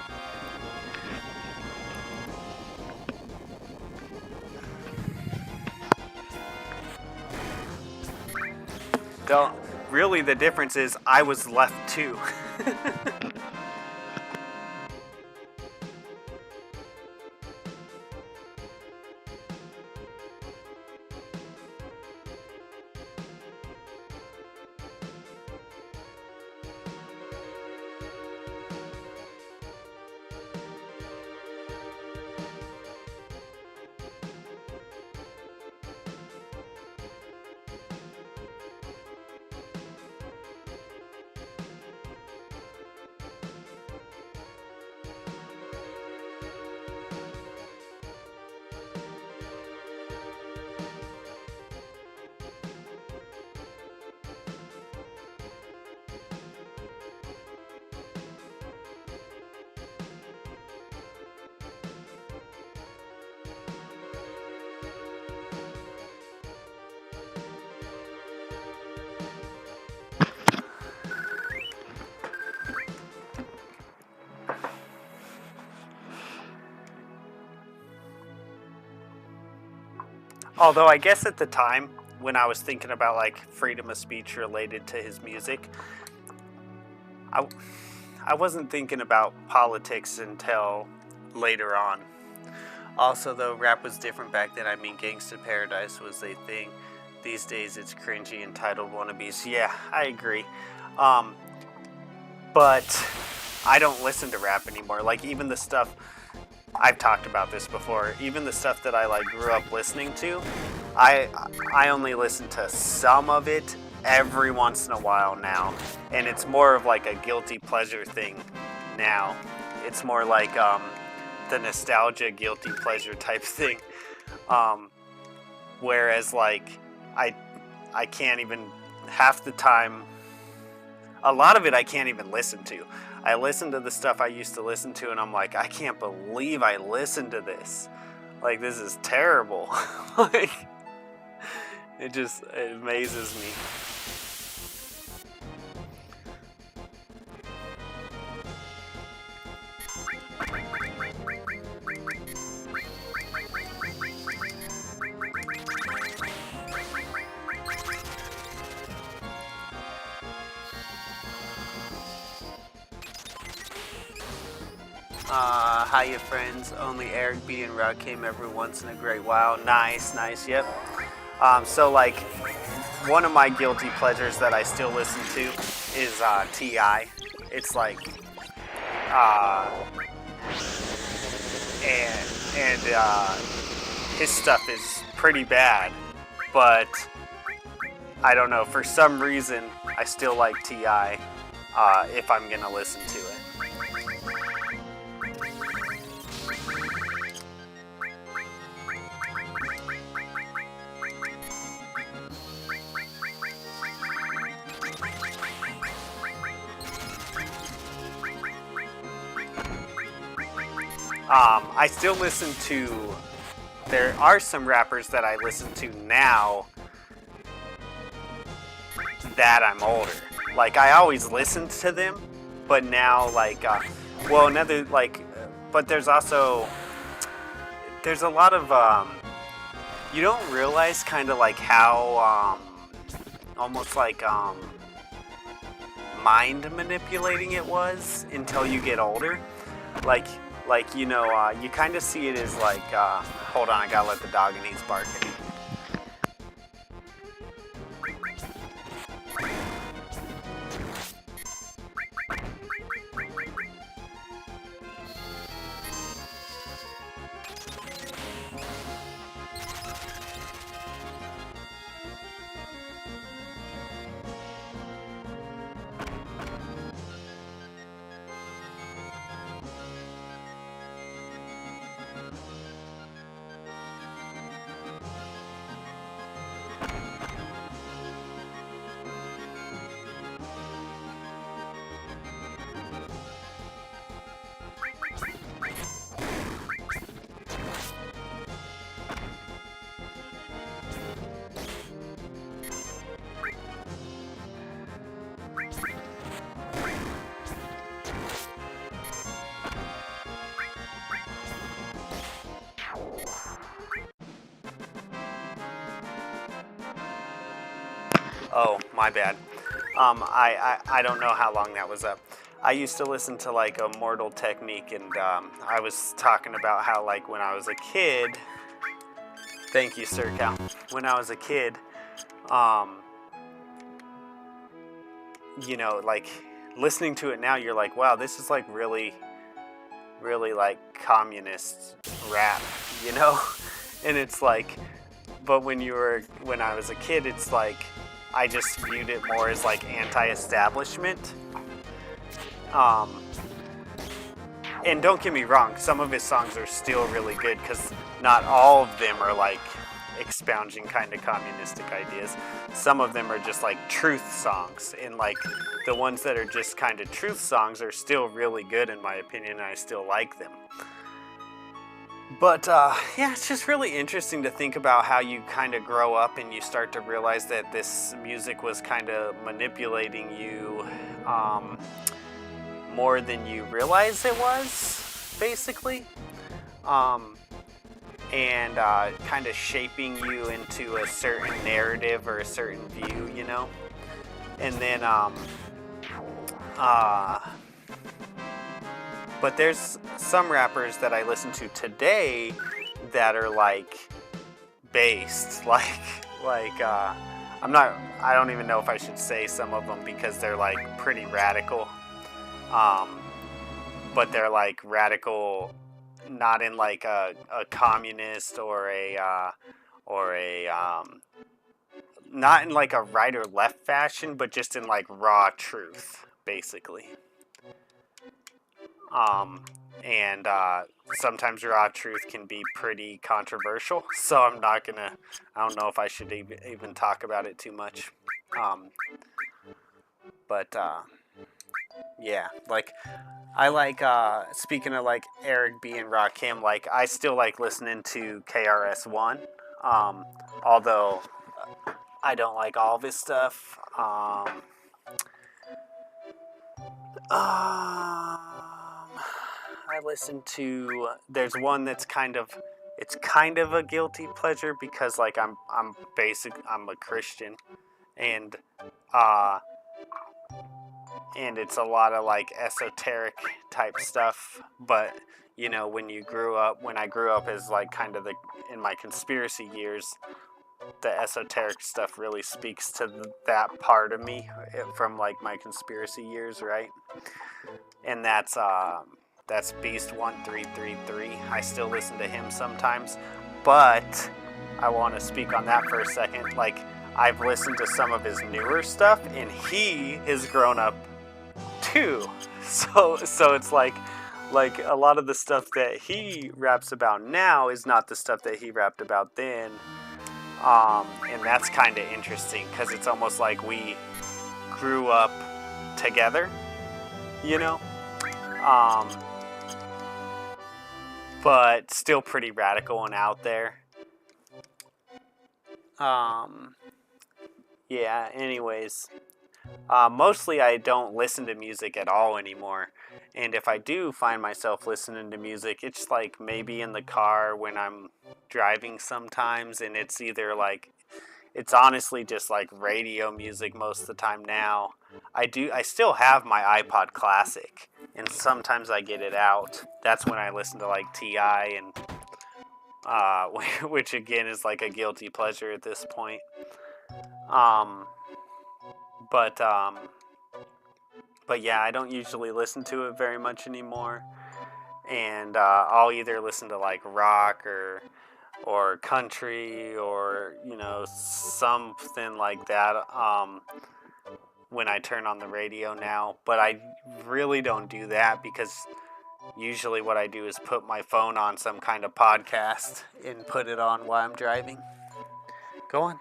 Really, the difference is I was left too. Although I guess at the time when I was thinking about like freedom of speech related to his music, I wasn't thinking about politics until later on. Also, though, rap was different back then. I mean, Gangsta Paradise was a thing. These days it's cringy, entitled wannabes. Yeah, I agree. But I don't listen to rap anymore. Like, even the stuff, I've talked about this before, even the stuff that I like grew up listening to, I only listen to some of it every once in a while now. And it's more of like a guilty pleasure thing now. It's more like the nostalgia guilty pleasure type thing. Whereas like I can't even, half the time, a lot of it I can't even listen to. I listen to the stuff I used to listen to and I'm like, I can't believe I listened to this. Like, this is terrible. Like, it amazes me. Hiya friends, only Eric B and Rakim every once in a great while. Nice, nice, yep. So like, one of my guilty pleasures that I still listen to is T.I. It's like, uh, and his stuff is pretty bad, but I don't know, for some reason, I still like T.I. If I'm gonna listen to it. I still listen to. There are some rappers that I listen to now that I'm older. Like I always listened to them, but now well, another but there's also there's a lot of you don't realize kind of like how almost like mind manipulating it was until you get older. Like you kind of see it as like hold on, I gotta let the dog and he's barking. Oh, my bad. I don't know how long that was up. I used to listen to like Immortal Technique, and I was talking about how like when I was a kid. Thank you, Sir Cal. When I was a kid, like listening to it now, you're like, wow, this is like really, really like communist rap, you know? And it's like, but when I was a kid, it's like, I just viewed it more as like anti-establishment. And don't get me wrong, some of his songs are still really good because not all of them are like expounding kind of communistic ideas. Some of them are just like truth songs, and like the ones that are just kind of truth songs are still really good in my opinion, and I still like them. But yeah, it's just really interesting to think about how you kind of grow up and you start to realize that this music was kind of manipulating you more than you realize it was, basically. And kind of shaping you into a certain narrative or a certain view, you know? And then, but there's some rappers that I listen to today that are like based, I don't even know if I should say some of them because they're like pretty radical. But they're like radical, not in like a communist or not in like a right or left fashion, but just in like raw truth, basically. And sometimes raw truth can be pretty controversial, so I don't know if I should even talk about it too much. But yeah, like I like speaking of like Eric B and Rakim, like I still like listening to KRS-One, although I don't like all of his stuff. I listen to. There's one that's kind of a guilty pleasure because like I'm a Christian, and and it's a lot of like esoteric type stuff. But you know, when I grew up as like kind of in my conspiracy years, the esoteric stuff really speaks to that part of me from like my conspiracy years, right? And that's Beast 1333. I still listen to him sometimes, but I want to speak on that for a second. Like, I've listened to some of his newer stuff, and he has grown up too. So it's like a lot of the stuff that he raps about now is not the stuff that he rapped about then. And that's kind of interesting because it's almost like we grew up together, you know? But still pretty radical and out there. Yeah, anyways. Mostly I don't listen to music at all anymore. And if I do find myself listening to music, it's like maybe in the car when I'm driving sometimes, and it's either like, it's honestly just like radio music most of the time now. I still have my iPod Classic, and sometimes I get it out. That's when I listen to like T.I. and which again is like a guilty pleasure at this point. But yeah, I don't usually listen to it very much anymore, and I'll either listen to like rock or country or something like that when I turn on the radio now. But I really don't do that because usually what I do is put my phone on some kind of podcast and put it on while I'm driving. Go on.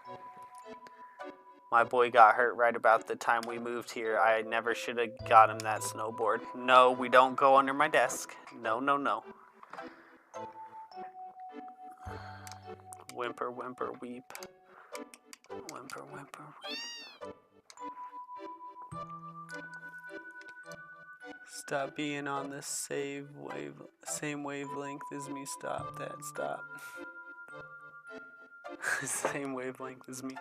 My boy got hurt right about the time we moved here. I never should have got him that snowboard. No, we don't go under my desk. No. Whimper, whimper, weep. Whimper, whimper, weep. Stop being on the same wavelength as me. Stop that. Stop. Same wavelength as me.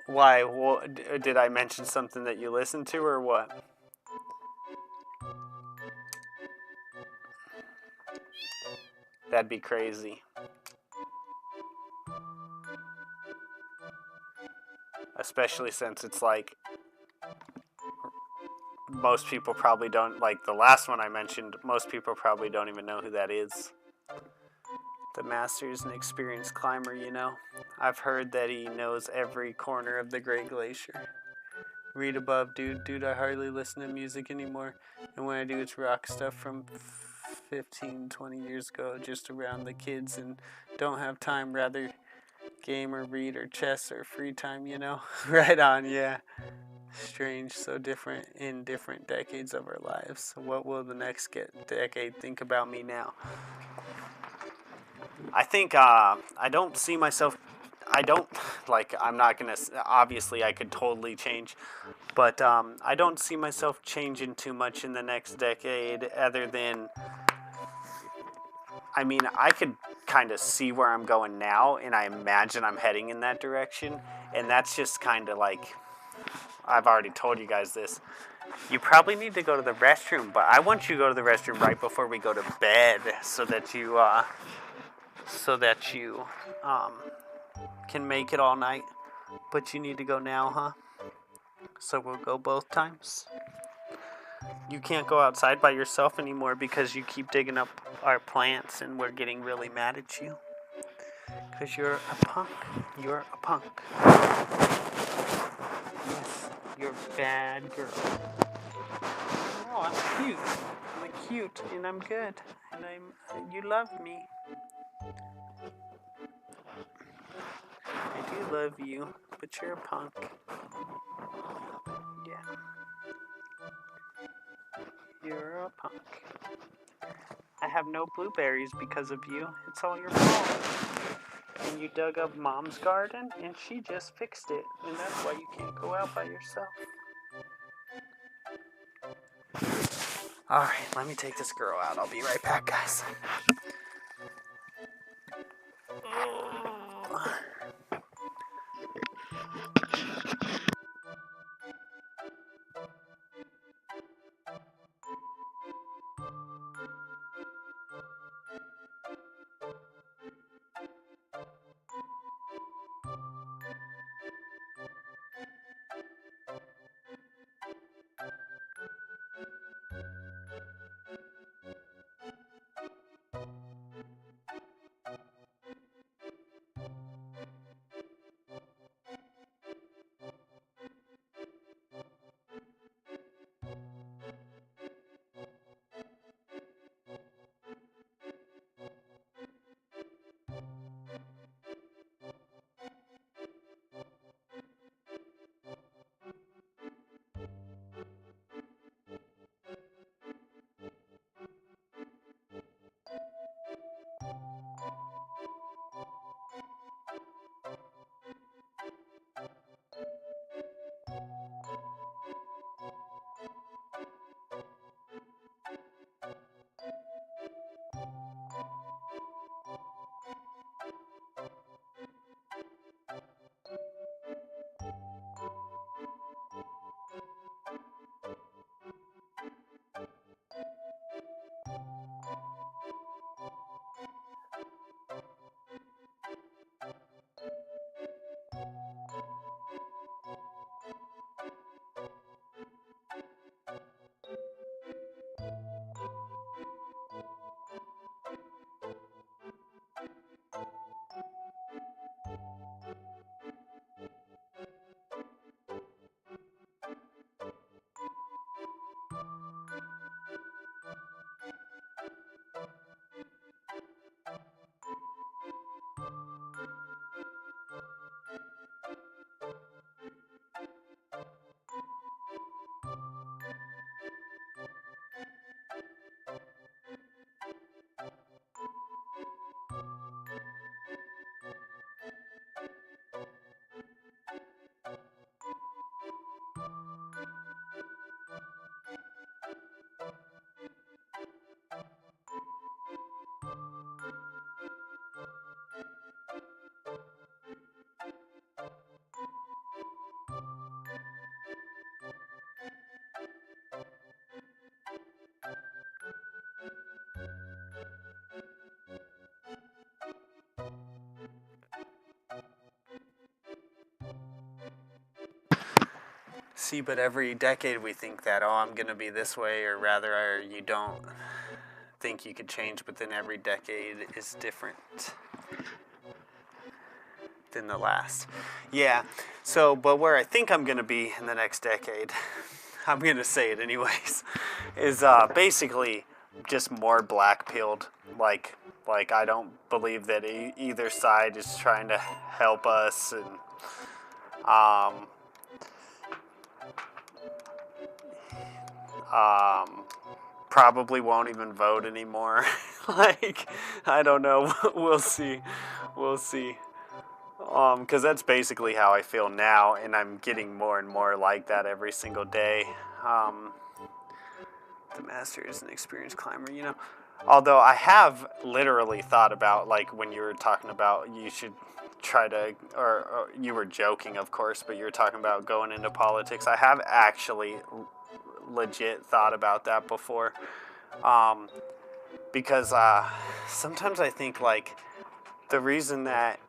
Why? Did I mention something that you listened to or what? That'd be crazy. Especially since it's like most people probably don't, like the last one I mentioned, most people probably don't even know who that is. The master is an experienced climber, you know. I've heard that he knows every corner of the Great Glacier. Read above, dude, I hardly listen to music anymore. And when I do, it's rock stuff from 15, 20 years ago, just around the kids, and don't have time, rather game or read or chess or free time, you know. Right on, yeah. Strange, so different in different decades of our lives. What will the next decade think about me now? I think I don't see myself, I'm not going to, obviously I could totally change, but I don't see myself changing too much in the next decade other than, I mean, I could kind of see where I'm going now, and I imagine I'm heading in that direction, and that's just kind of like, I've already told you guys this. You probably need to go to the restroom, but I want you to go to the restroom right before we go to bed so that you can make it all night. But you need to go now, huh? So we'll go both times. You can't go outside by yourself anymore because you keep digging up our plants and we're getting really mad at you. Because you're a punk. You're a punk. Yes, you're a bad girl. Oh, I'm cute. I'm cute and I'm good. And you love me. I do love you, but you're a punk. Yeah. You're a punk. I have no blueberries because of you. It's all your fault. And you dug up Mom's garden, and she just fixed it. And that's why you can't go out by yourself. Alright, let me take this girl out. I'll be right back, guys. See, but every decade we think that, oh, I'm going to be this way, or rather, you don't think you could change, but then every decade is different than the last. Yeah, so, but where I think I'm going to be in the next decade, I'm going to say it anyways, is basically just more black-pilled. Like I don't believe that either side is trying to help us, and probably won't even vote anymore. Like, I don't know. We'll see. We'll see. Because that's basically how I feel now, and I'm getting more and more like that every single day. The master is an experienced climber, you know. Although I have literally thought about, like, when you were talking about you should try to, or you were joking, of course, but you were talking about going into politics. I have actually legit thought about that before. Because sometimes I think, like, the reason that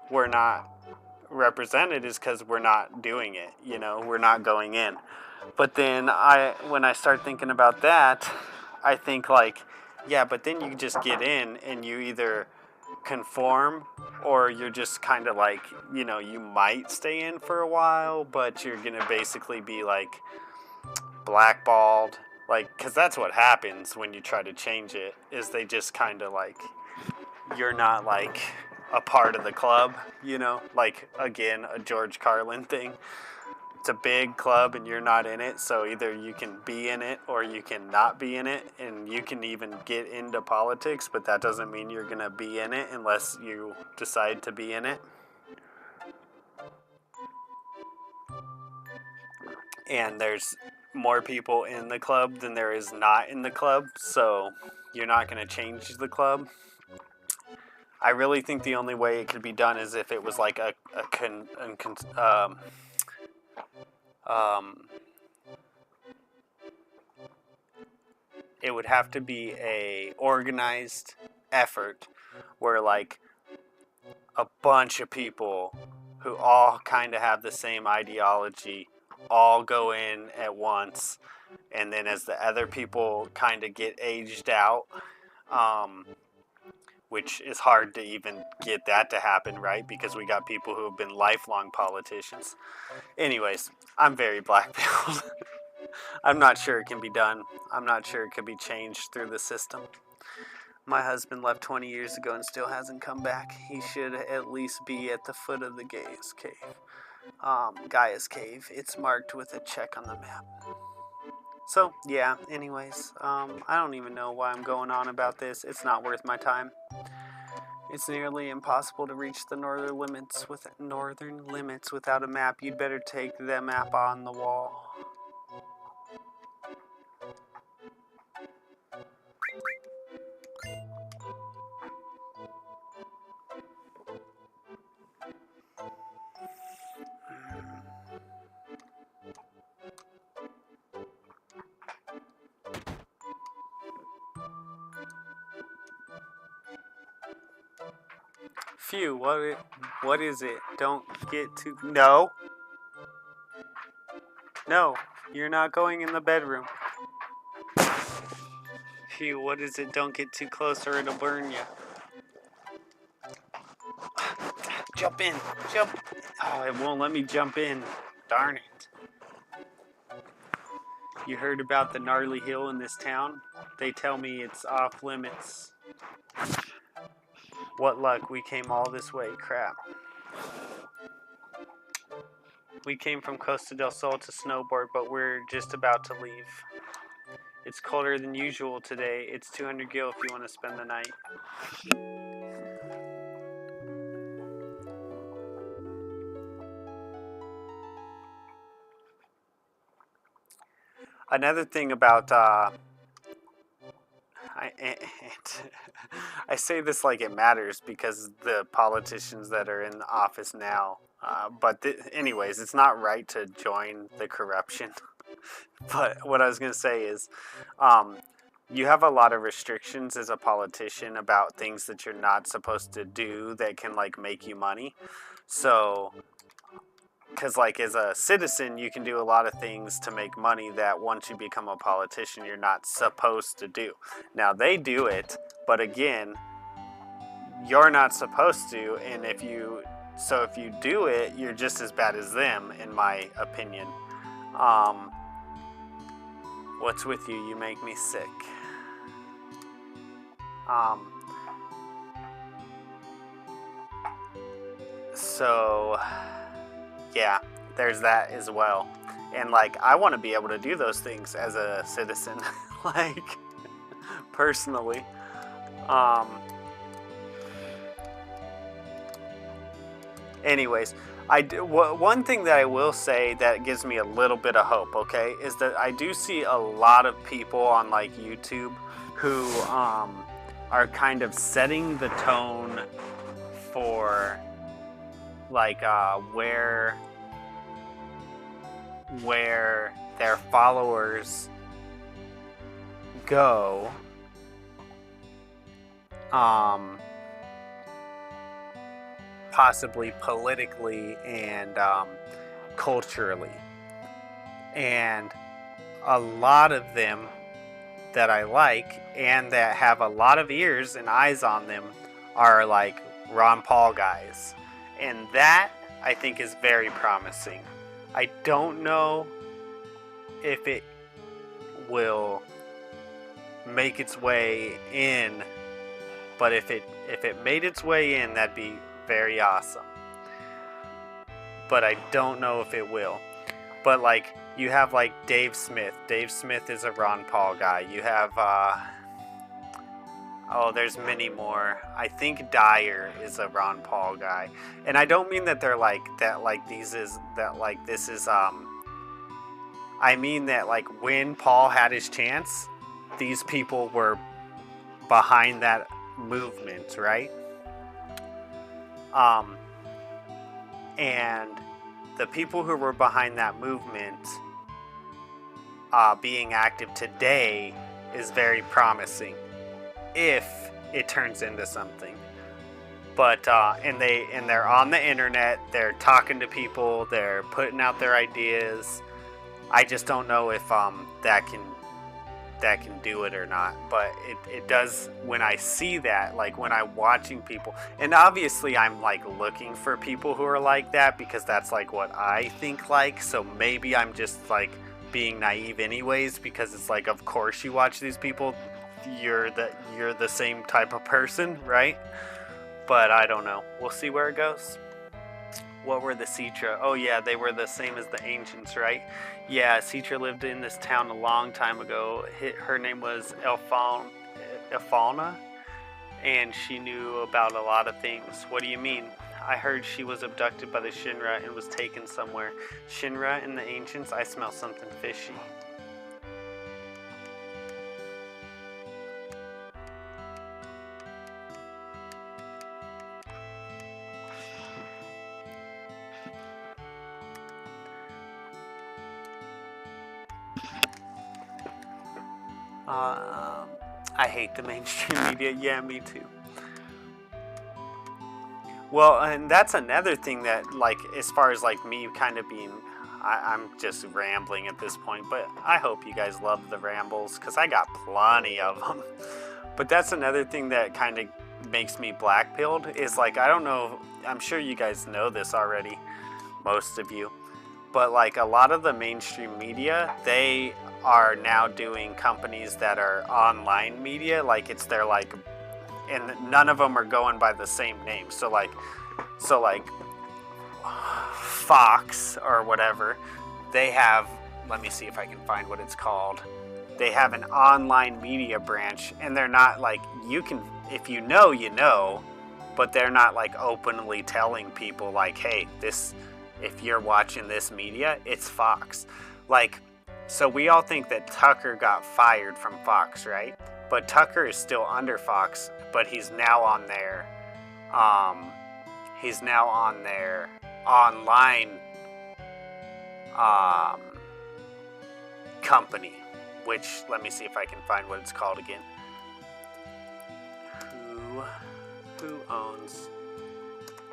we're not represented is because we're not doing it, you know, we're not going in. But then when I start thinking about that, I think, like, yeah, but then you just get in and you either conform, or you're just kind of like, you know, you might stay in for a while, but you're gonna basically be like blackballed, like, because that's what happens when you try to change it, is they just kind of like, you're not like a part of the club, you know, like, again, a George Carlin thing. It's a big club and you're not in it, so either you can be in it or you can not be in it, and you can even get into politics, but that doesn't mean you're going to be in it unless you decide to be in it. And there's more people in the club than there is not in the club, so you're not going to change the club. I really think the only way it could be done is if it was like it would have to be a organized effort where, like, a bunch of people who all kind of have the same ideology all go in at once, and then as the other people kind of get aged out, which is hard to even get that to happen, right? Because we got people who have been lifelong politicians. Anyways, I'm very black-pilled. I'm not sure it can be done. I'm not sure it could be changed through the system. My husband left 20 years ago and still hasn't come back. He should at least be at the foot of the Gaia's Cave. It's marked with a check on the map. So, yeah, anyways, I don't even know why I'm going on about this. It's not worth my time. It's nearly impossible to reach the northern limits without a map. You'd better take the map on the wall. Phew, what is it? Don't get too... No, you're not going in the bedroom. Phew, what is it? Don't get too close or it'll burn you. Jump in. Jump. Oh, it won't let me jump in. Darn it. You heard about the gnarly hill in this town? They tell me it's off limits. What luck, we came all this way. Crap. We came from Costa del Sol to snowboard, but we're just about to leave. It's colder than usual today. It's 200 gil if you want to spend the night. Another thing about... I say this like it matters because the politicians that are in office now, but anyways, it's not right to join the corruption. But what I was going to say is, you have a lot of restrictions as a politician about things that you're not supposed to do that can, like, make you money. So because like as a citizen you can do a lot of things to make money that once you become a politician you're not supposed to do. Now they do it, but again, you're not supposed to, and if you do it, you're just as bad as them, in my opinion. What's with you? You make me sick. So yeah, there's that as well. And like, I want to be able to do those things as a citizen, like personally. Anyways, one thing that I will say that gives me a little bit of hope, okay, is that I do see a lot of people on like YouTube who are kind of setting the tone for like where their followers go, possibly politically and culturally. And a lot of them that I like and that have a lot of ears and eyes on them are like Ron Paul guys. And that I think is very promising. I don't know if it will make its way in, but if it made its way in, that'd be very awesome. But I don't know if it will. But like, you have like Dave Smith. Dave Smith is a Ron Paul guy. You have there's many more. I think Dyer is a Ron Paul guy. And I don't mean that they're like that, like these is that like this is I mean that like when Paul had his chance, these people were behind that movement, right? And the people who were behind that movement being active today is very promising if it turns into something. But and they're on the internet, they're talking to people, they're putting out their ideas. I just don't know if that can do it or not. But it does when I see that, like when I'm watching people. And obviously I'm like looking for people who are like that because that's like what I think like. So maybe I'm just like being naive anyways, because it's like, of course you watch these people, you're the same type of person, right? But I don't know. We'll see where it goes. What were the Citra? Oh yeah, they were the same as the ancients, right? Yeah, Citra lived in this town a long time ago. Her name was Elfalna, and she knew about a lot of things. What do you mean? I heard she was abducted by the Shinra and was taken somewhere. Shinra and the ancients? I smell something fishy. I hate the mainstream media. Yeah, me too. Well, and that's another thing that, like, as far as like me kind of being, I'm just rambling at this point, but I hope you guys love the rambles because I got plenty of them. But that's another thing that kind of makes me blackpilled is like, I don't know, I'm sure you guys know this already, most of you, but like a lot of the mainstream media, they are now doing companies that are online media, like it's their like, and none of them are going by the same name. So like Fox or whatever, they have, let me see if I can find what it's called. They have an online media branch, and they're not like, you can, if you know, you know, but they're not like openly telling people like, hey, this, if you're watching this media, it's Fox. Like, so we all think that Tucker got fired from Fox, right? But Tucker is still under Fox, but he's now on their online company, which, let me see if I can find what it's called again. Who owns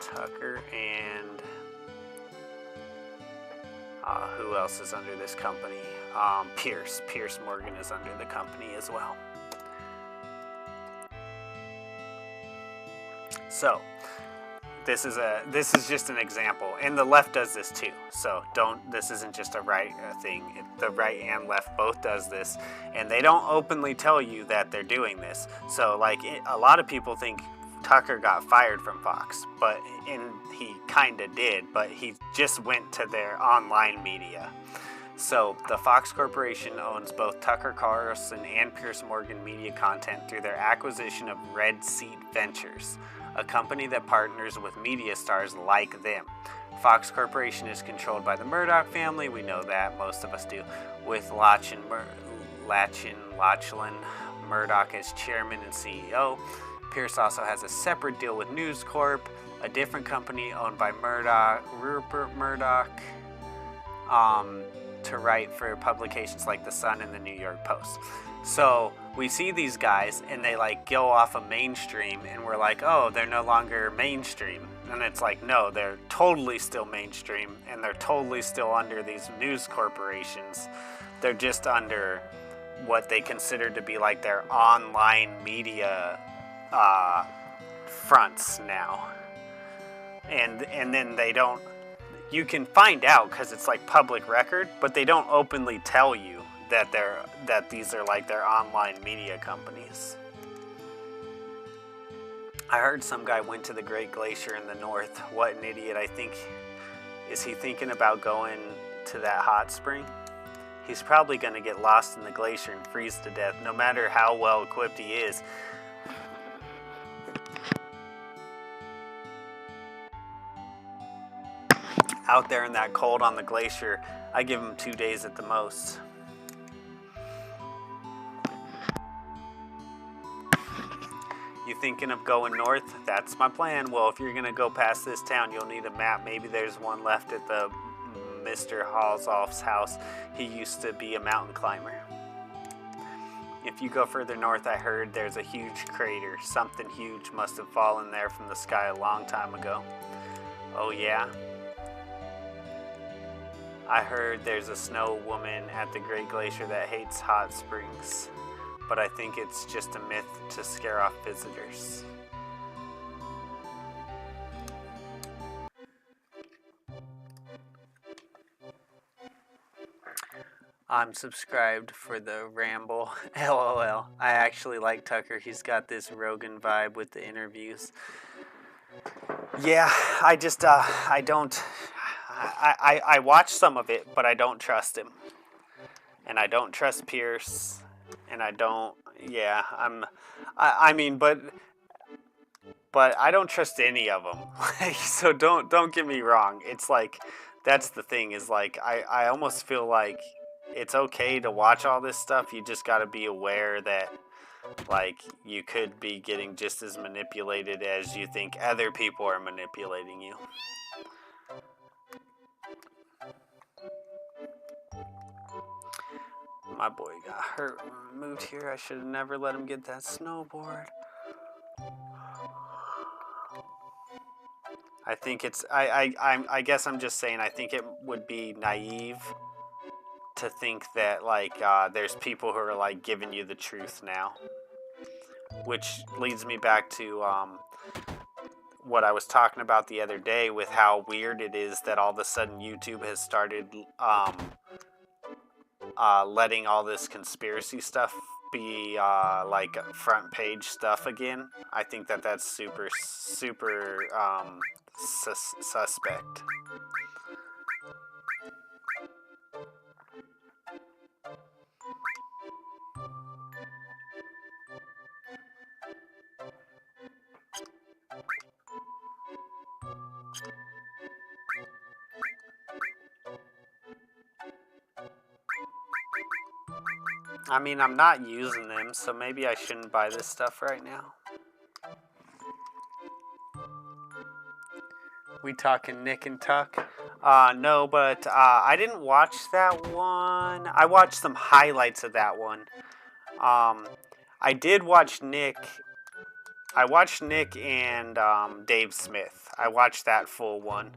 Tucker and Who else is under this company? Pierce Morgan is under the company as well. So this is just an example, and the left does this too. So this isn't just a right thing. The right and left both does this, and they don't openly tell you that they're doing this. So a lot of people think Tucker got fired from Fox, and he kind of did, but he just went to their online media. So the Fox Corporation owns both Tucker Carlson and Pierce Morgan media content through their acquisition of Red Seat Ventures, a company that partners with media stars like them. Fox Corporation is controlled by the Murdoch family, we know that, most of us do, with Lachlan Murdoch as chairman and CEO. Pierce also has a separate deal with News Corp, a different company owned by Rupert Murdoch, to write for publications like The Sun and the New York Post. So we see these guys and they go off of mainstream, and we're like, oh, they're no longer mainstream. And it's like, no, they're totally still mainstream, and they're totally still under these news corporations. They're just under what they consider to be their online media fronts now. And then they don't, you can find out because it's public record, but they don't openly tell you that these are their online media companies. I heard some guy went to the Great Glacier in the north. What an idiot. Is he thinking about going to that hot spring? He's probably going to get lost in the glacier and freeze to death, no matter how well equipped he is. Out there in that cold on the glacier, I give him 2 days at the most. You thinking of going north? That's my plan. Well, if you're going to go past this town, you'll need a map. Maybe there's one left at the Mr. Halsoff's house. He used to be a mountain climber. If you go further north, I heard there's a huge crater. Something huge must have fallen there from the sky a long time ago. Oh yeah? I heard there's a snow woman at the Great Glacier that hates hot springs, but I think it's just a myth to scare off visitors. I'm subscribed for the ramble. LOL. I actually like Tucker. He's got this Rogan vibe with the interviews. Yeah, I watch some of it, but I don't trust him. And I don't trust Pierce. And I don't, but I don't trust any of them. So don't get me wrong. It's that's the thing is I almost feel like it's okay to watch all this stuff. You just got to be aware that you could be getting just as manipulated as you think other people are manipulating you. My boy got hurt when we moved here. I should have never let him get that snowboard. I think it's I guess I'm just saying I think it would be naive to think that there's people who are giving you the truth now, which leads me back to what I was talking about the other day with how weird it is that all of a sudden YouTube has started letting all this conspiracy stuff be front page stuff again. I think that's super suspect. I mean, I'm not using them, so maybe I shouldn't buy this stuff right now. We talking Nick and Tuck? No, but I didn't watch that one. I watched some highlights of that one. I did watch Nick. I watched Nick and Dave Smith. I watched that full one.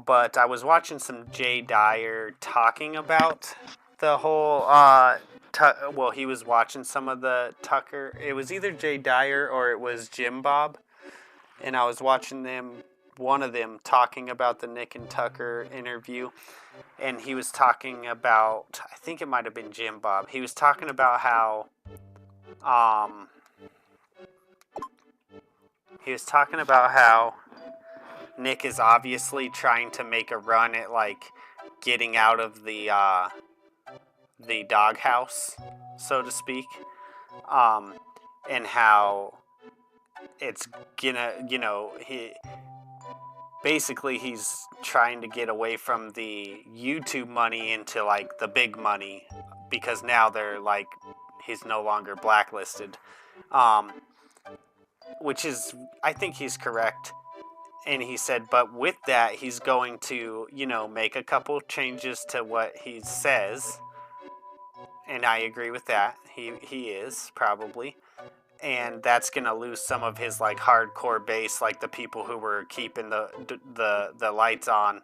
But I was watching some Jay Dyer talking about the whole, well, he was watching some of the Tucker. It was either Jay Dyer or it was Jim Bob. And I was watching one of them talking about the Nick and Tucker interview. And he was talking about, I think it might have been Jim Bob. He was talking about how, Nick is obviously trying to make a run at, like, getting out of the doghouse, so to speak. And how it's gonna, he's trying to get away from the YouTube money into, like, the big money, because now they're, like, he's no longer blacklisted. Which is, I think he's correct. And he said, but with that, he's going to, make a couple changes to what he says. And I agree with that. He is, probably. And that's going to lose some of his, like, hardcore base, like the people who were keeping the lights on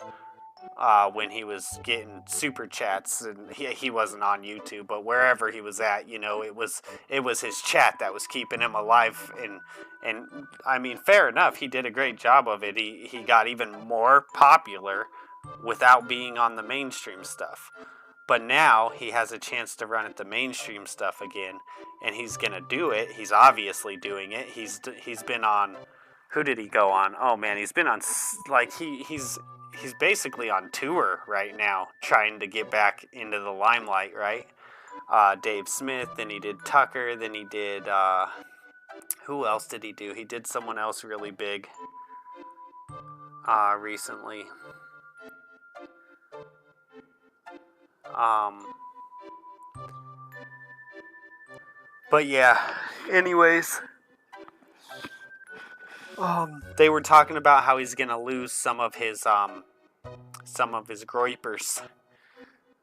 when he was getting super chats. And he wasn't on YouTube, but wherever he was at, it was his chat that was keeping him alive. And I mean, fair enough, he did a great job of it. He got even more popular without being on the mainstream stuff. But now he has a chance to run at the mainstream stuff again, and he's gonna do it. He's obviously doing it. He's been on. Who did he go on? Oh man, he's been on, like, he's basically on tour right now, trying to get back into the limelight, right? Dave Smith, then he did Tucker, then he did who else did he do? He did someone else really big recently. But yeah, anyways, they were talking about how he's gonna lose some of his groypers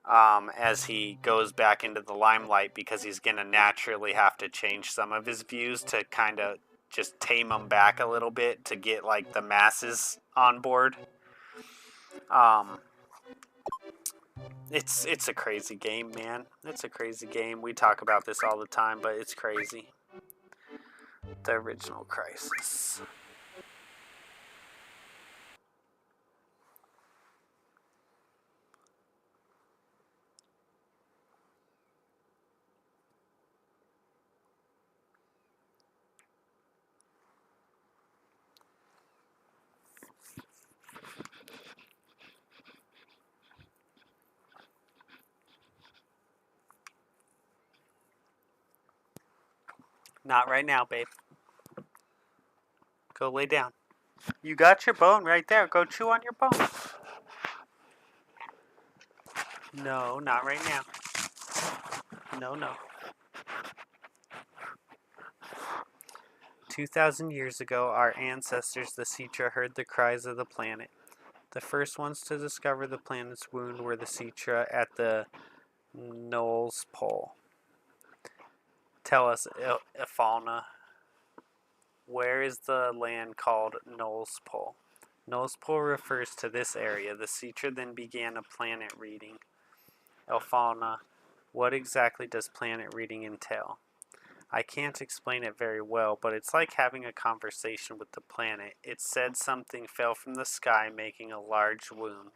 as he goes back into the limelight, because he's gonna naturally have to change some of his views to kind of just tame them back a little bit to get, like, the masses on board. It's a crazy game, man. It's a crazy game. We talk about this all the time, but it's crazy. The original Crisis. Not right now, babe. Go lay down. You got your bone right there. Go chew on your bone. No, not right now. No. 2,000 years ago, our ancestors, the Cetra, heard the cries of the planet. The first ones to discover the planet's wound were the Cetra at the Nulls Pole. Tell us, Ifalna, where is the land called Nulls Pole? Nulls Pole refers to this area. The Cetra then began a planet reading. Ifalna, what exactly does planet reading entail? I can't explain it very well, but it's like having a conversation with the planet. It said something fell from the sky, making a large wound.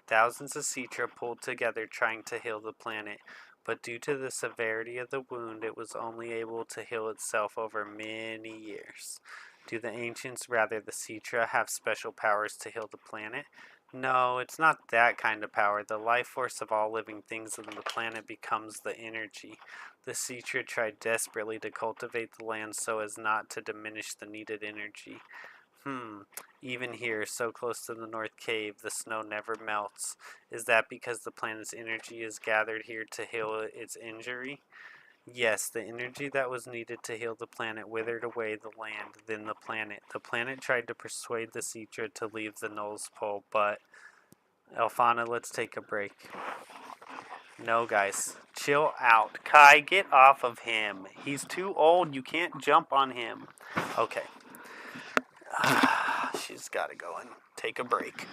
Thousands of Cetra pulled together trying to heal the planet, but due to the severity of the wound, it was only able to heal itself over many years. Do the ancients, rather the Cetra, have special powers to heal the planet? No, it's not that kind of power. The life force of all living things on the planet becomes the energy. The Cetra tried desperately to cultivate the land so as not to diminish the needed energy. Even here, so close to the North Cave, the snow never melts. Is that because the planet's energy is gathered here to heal its injury? Yes, the energy that was needed to heal the planet withered away the land, then the planet. The planet tried to persuade the Cetra to leave the Nulls Pole, but... Ifalna, let's take a break. No, guys. Chill out. Kai, get off of him. He's too old. You can't jump on him. Okay. she's got to go and take a break.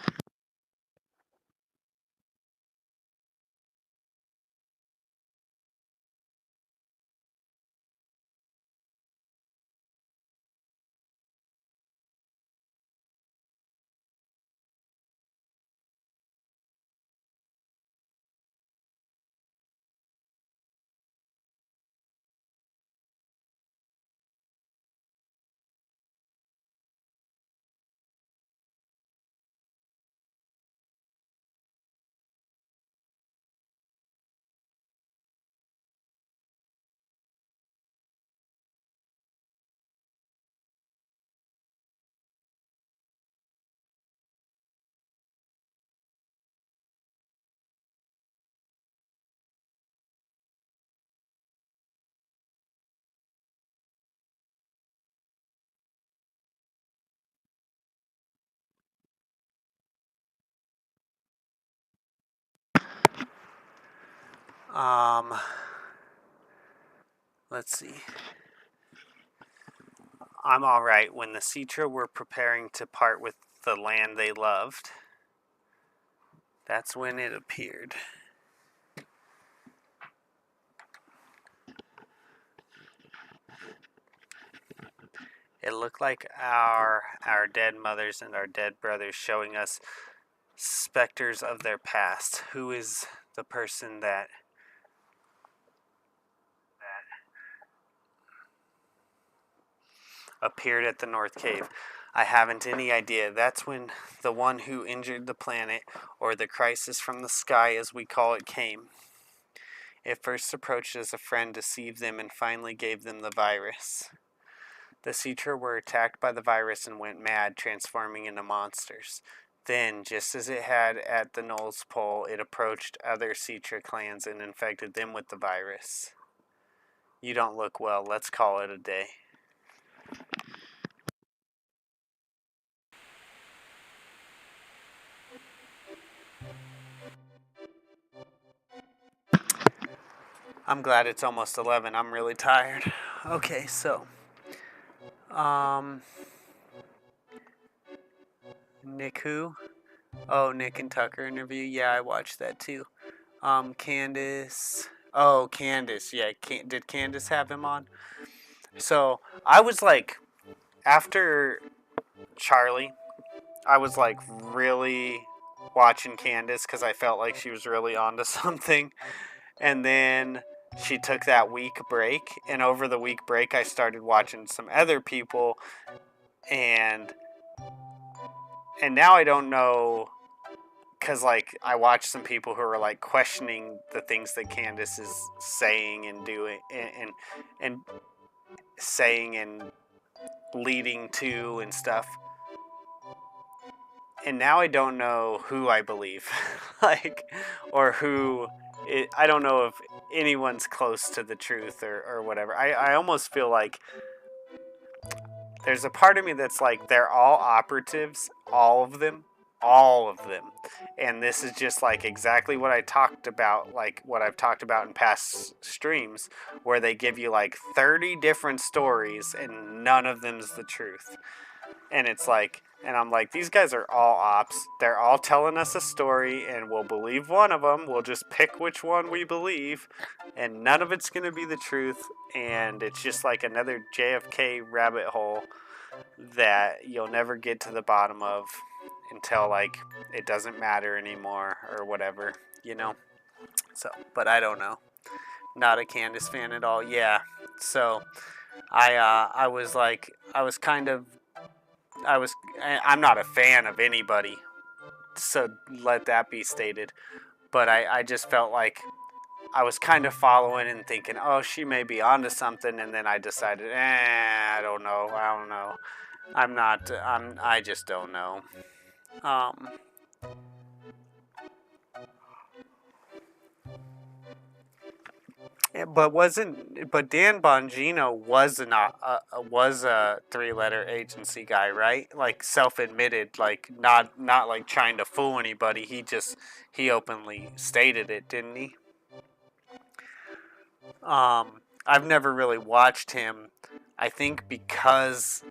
Let's see. I'm all right. When the Citra were preparing to part with the land they loved, that's when it appeared. It looked like our dead mothers and our dead brothers showing us specters of their past. Who is the person that appeared at the North Cave? I haven't any idea. That's when the one who injured the planet, or the crisis from the sky as we call it, came. It first approached as a friend, deceived them, and finally gave them the virus. The Citra were attacked by the virus and went mad, transforming into monsters. Then, just as it had at the Knowles Pole, it approached other Citra clans and infected them with the virus. You don't look well. Let's call it a day. I'm glad it's almost 11. I'm really tired. Okay, so Nick who? Oh, Nick and Tucker interview. Yeah, I watched that too. Candace. Oh, Candace. Yeah, did Candace have him on? So I was like, after Charlie, I was like really watching Candace because I felt like she was really onto something. And then she took that week break, and over the week break, I started watching some other people, and now I don't know, because like I watched some people who are like questioning the things that Candace is saying and doing and saying and leading to and stuff. And now I don't know who I believe, like, or who. I don't know if anyone's close to the truth or whatever. I almost feel like there's a part of me that's like they're all operatives, all of them, and this is just like exactly what I talked about, like what I've talked about in past streams, where they give you like 30 different stories and none of them's the truth. And it's like, and I'm like, these guys are all ops. They're all telling us a story, and we'll believe one of them. We'll just pick which one we believe, and none of it's going to be the truth. And it's just like another JFK rabbit hole that you'll never get to the bottom of until, like, it doesn't matter anymore or whatever, you know? So, but I don't know. Not a Candace fan at all. Yeah. So, I was like, I'm not a fan of anybody, so let that be stated. But I just felt like I was kind of following and thinking, oh, she may be onto something, and then I decided, I don't know. I just don't know. Um, but Dan Bongino was a three-letter agency guy, right? Like self-admitted, like not like trying to fool anybody. He openly stated it, didn't he? I've never really watched him. I think because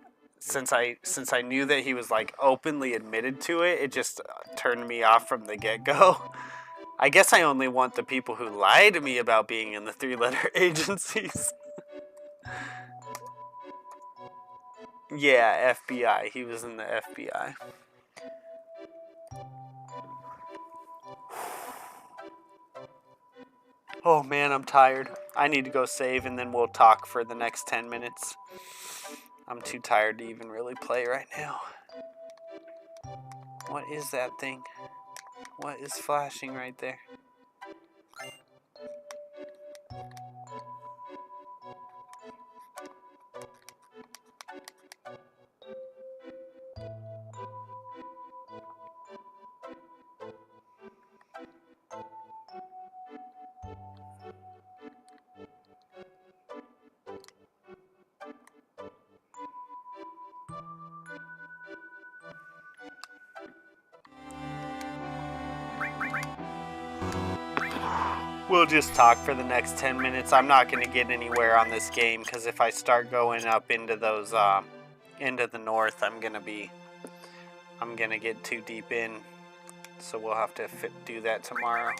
since I knew that he was like openly admitted to it, it just turned me off from the get-go. I guess I only want the people who lie to me about being in the three-letter agencies. Yeah, FBI. He was in the FBI. Oh man, I'm tired. I need to go save and then we'll talk for the next 10 minutes. I'm too tired to even really play right now. What is that thing? What is flashing right there? We'll just talk for the next 10 minutes. I'm not going to get anywhere on this game because if I start going up into those, into the north, I'm going to get too deep in. So we'll have to do that tomorrow.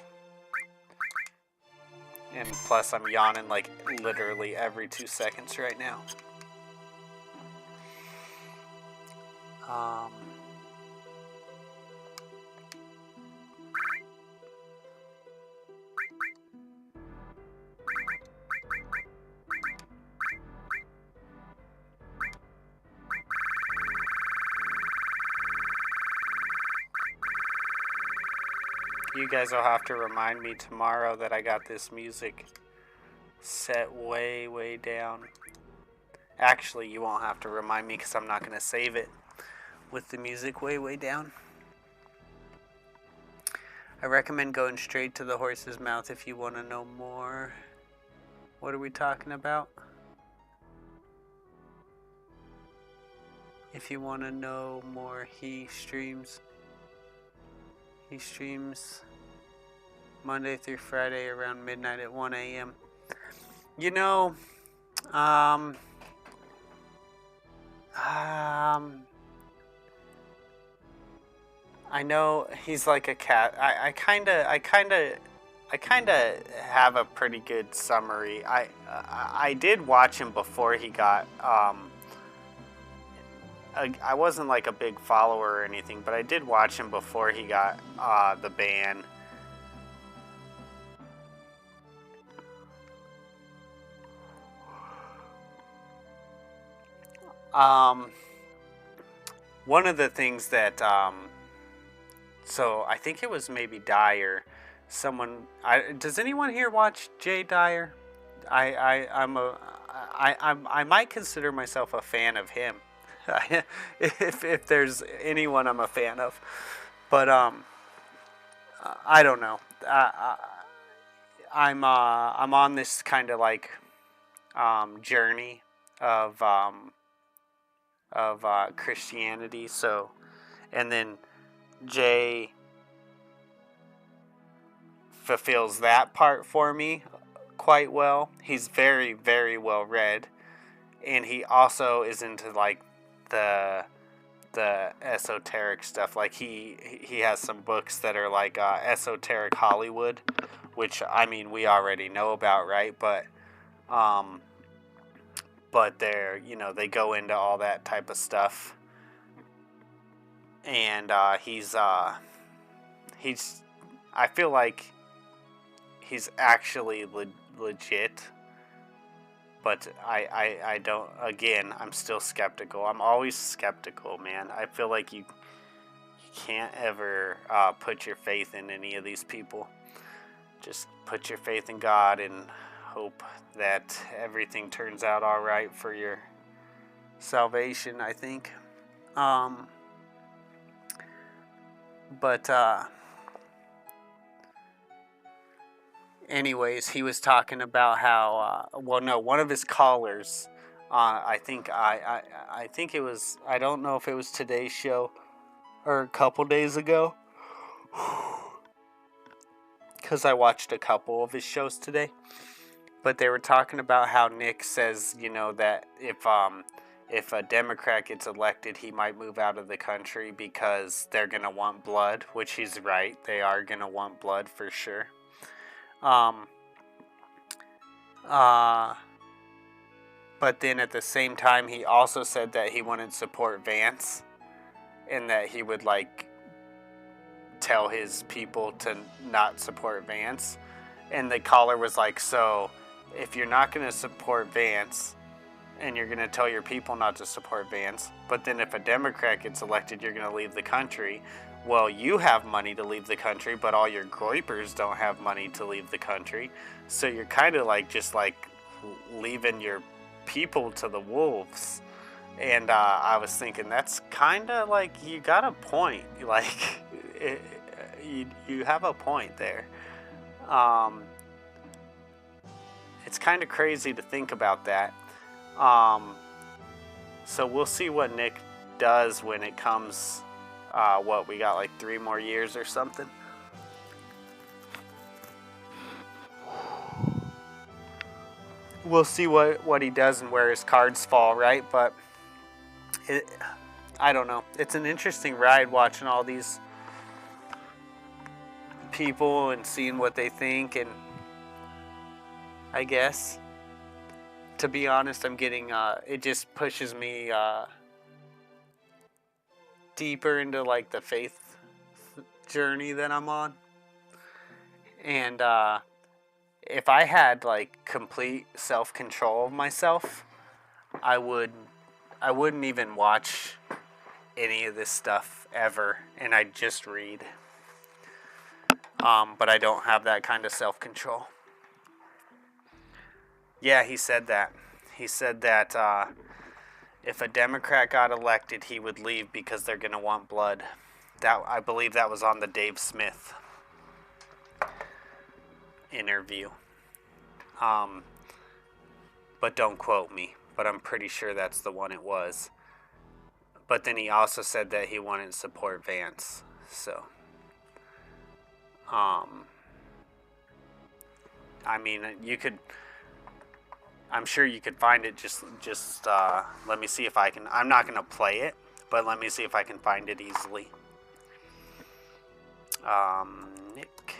And plus I'm yawning like literally every 2 seconds right now. You guys will have to remind me tomorrow that I got this music set way, way down. Actually, you won't have to remind me because I'm not going to save it with the music way, way down. I recommend going straight to the horse's mouth if you want to know more. What are we talking about? If you want to know more, he streams Monday through Friday around midnight at 1 a.m. You know, I know he's like a cat. I kind of have a pretty good summary. I did watch him before he got I wasn't like a big follower or anything, but I did watch him before he got the ban. One of the things that so I think it was maybe Dyer. Does anyone here watch Jay Dyer? I might consider myself a fan of him. if there's anyone I'm a fan of, but I don't know. I'm on this kind of like journey of Christianity. So, and then Jay fulfills that part for me quite well. He's very, very well read, and he also is into like the esoteric stuff. Like he has some books that are like esoteric Hollywood, which I mean we already know about, right? But they're, you know, they go into all that type of stuff, and he's I feel like he's actually legit. But I don't, again, I'm still skeptical. I'm always skeptical, man. I feel like you can't ever put your faith in any of these people. Just put your faith in God and hope that everything turns out all right for your salvation, I think. Anyways, he was talking about how one of his callers, I think it was, I don't know if it was today's show or a couple days ago, because I watched a couple of his shows today, but they were talking about how Nick says, you know, that if if a Democrat gets elected, he might move out of the country because they're going to want blood, which he's right. They are going to want blood for sure. But then at the same time, he also said that he wouldn't support Vance and that he would like tell his people to not support Vance. And the caller was like, so if you're not going to support Vance and you're going to tell your people not to support Vance, but then if a Democrat gets elected, you're going to leave the country. Well, you have money to leave the country, but all your groypers don't have money to leave the country. So you're kind of like just like leaving your people to the wolves. And I was thinking that's kind of like, you got a point. Like you have a point there. It's kind of crazy to think about that. So we'll see what Nick does when it comes. We got like 3 more years or something. We'll see what he does and where his cards fall, right? But I don't know. It's an interesting ride watching all these people and seeing what they think. And I guess, to be honest, I'm getting, it just pushes me deeper into like the faith journey that I'm on. And if I had like complete self-control of myself, I wouldn't even watch any of this stuff ever, and I'd just read. But I don't have that kind of self-control. Yeah, he said that. He said that if a Democrat got elected, he would leave because they're going to want blood. I believe that was on the Dave Smith interview. But don't quote me, but I'm pretty sure that's the one it was. But then he also said that he wanted to support Vance. So, I mean, I'm sure you could find it. Just let me see if I can. I'm not going to play it, but let me see if I can find it easily. Nick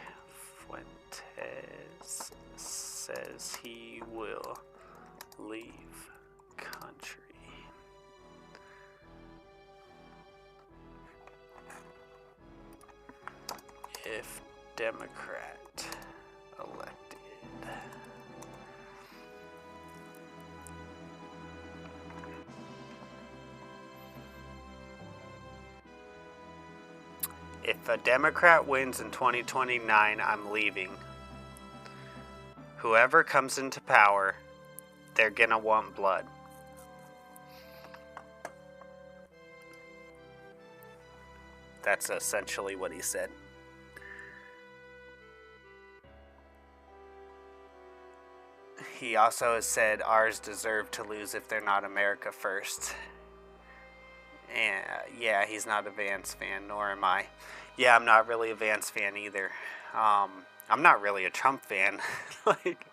Fuentes says he will leave country. If Democrat elected. If a Democrat wins in 2029, I'm leaving. Whoever comes into power, they're gonna want blood. That's essentially what he said. He also has said ours deserve to lose if they're not America first. And yeah, he's not a Vance fan, nor am I. Yeah, I'm not really a Vance fan either. I'm not really a Trump fan. Like,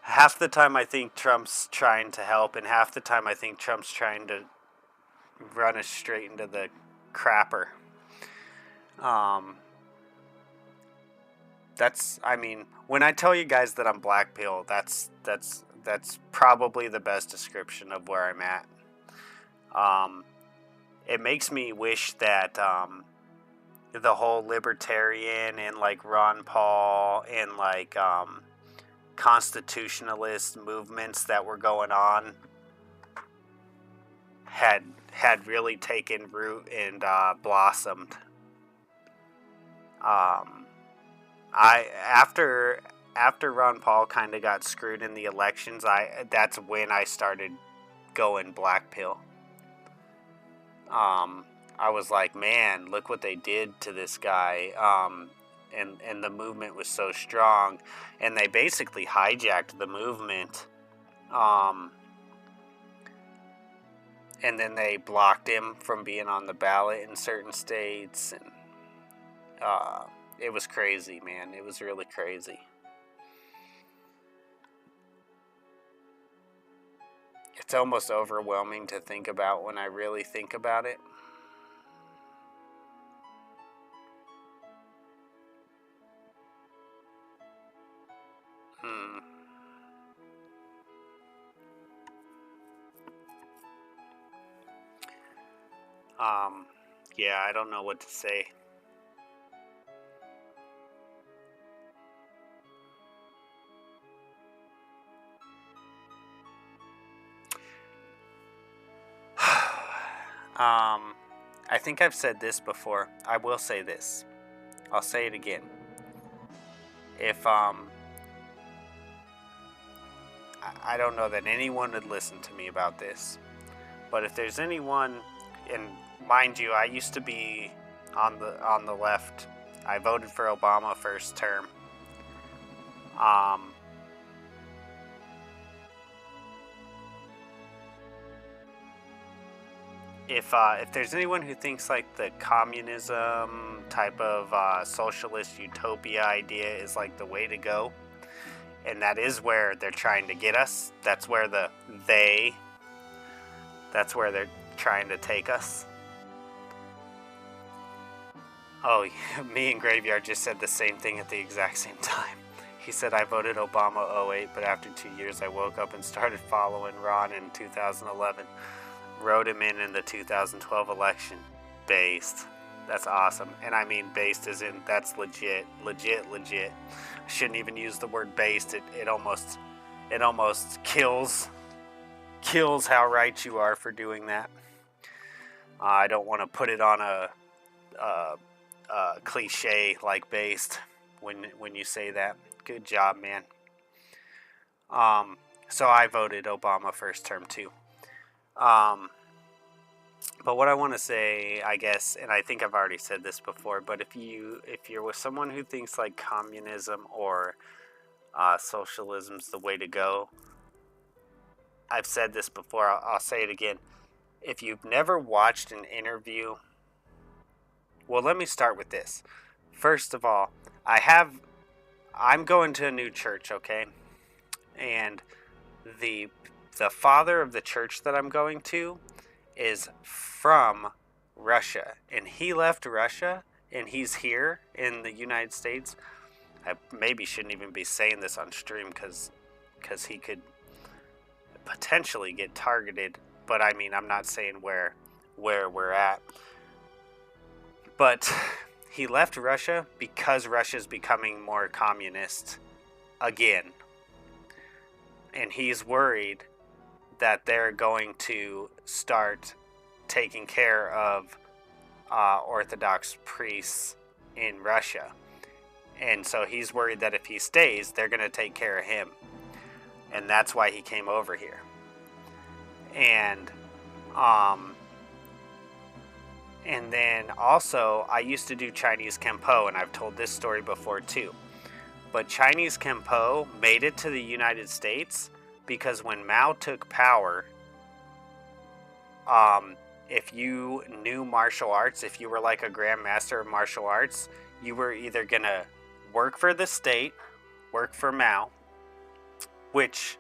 half the time I think Trump's trying to help, and half the time I think Trump's trying to run us straight into the crapper. I mean, when I tell you guys that I'm black pill, that's probably the best description of where I'm at. It makes me wish that the whole libertarian and like Ron Paul and like constitutionalist movements that were going on had really taken root and blossomed. After Ron Paul kind of got screwed in the elections, that's when I started going black pill. I was like, man, look what they did to this guy. And the movement was so strong, and they basically hijacked the movement. And then they blocked him from being on the ballot in certain states, and it was crazy, man. It was really crazy. It's almost overwhelming to think about when I really think about it. Hmm. Yeah, I don't know what to say. I think I've said this before. I will say this. I'll say it again. If I don't know that anyone would listen to me about this, but if there's anyone, and mind you, I used to be on the left. I voted for Obama first term. If there's anyone who thinks like the communism type of socialist utopia idea is like the way to go, and that is where they're trying to get us, that's where that's where they're trying to take us. Oh, me and Graveyard just said the same thing at the exact same time. He said, I voted Obama 08, but after 2 years I woke up and started following Ron in 2011. Wrote him in the 2012 election. Based. That's awesome. And I mean based as in that's legit. I shouldn't even use the word based. It almost kills how right you are for doing that. I don't want to put it on a cliche like based when you say that. Good job, man. So I voted Obama first term too. But what I want to say, I guess, and I think I've already said this before, but if you're with someone who thinks like communism or socialism's the way to go, I've said this before. I'll say it again. If you've never watched an interview, well, let me start with this. First of all, I'm going to a new church, okay? And the father of the church that I'm going to is from Russia, and he left Russia and he's here in the United States. I maybe shouldn't even be saying this on stream because he could potentially get targeted, but I mean, I'm not saying where we're at. But he left Russia because Russia's becoming more communist again. And he's worried that they're going to start taking care of Orthodox priests in Russia. And so he's worried that if he stays, they're going to take care of him. And that's why he came over here. And then also, I used to do Chinese Kempo, and I've told this story before too. But Chinese Kempo made it to the United States because when Mao took power, if you knew martial arts, if you were like a grandmaster of martial arts, you were either going to work for the state, work for Mao, which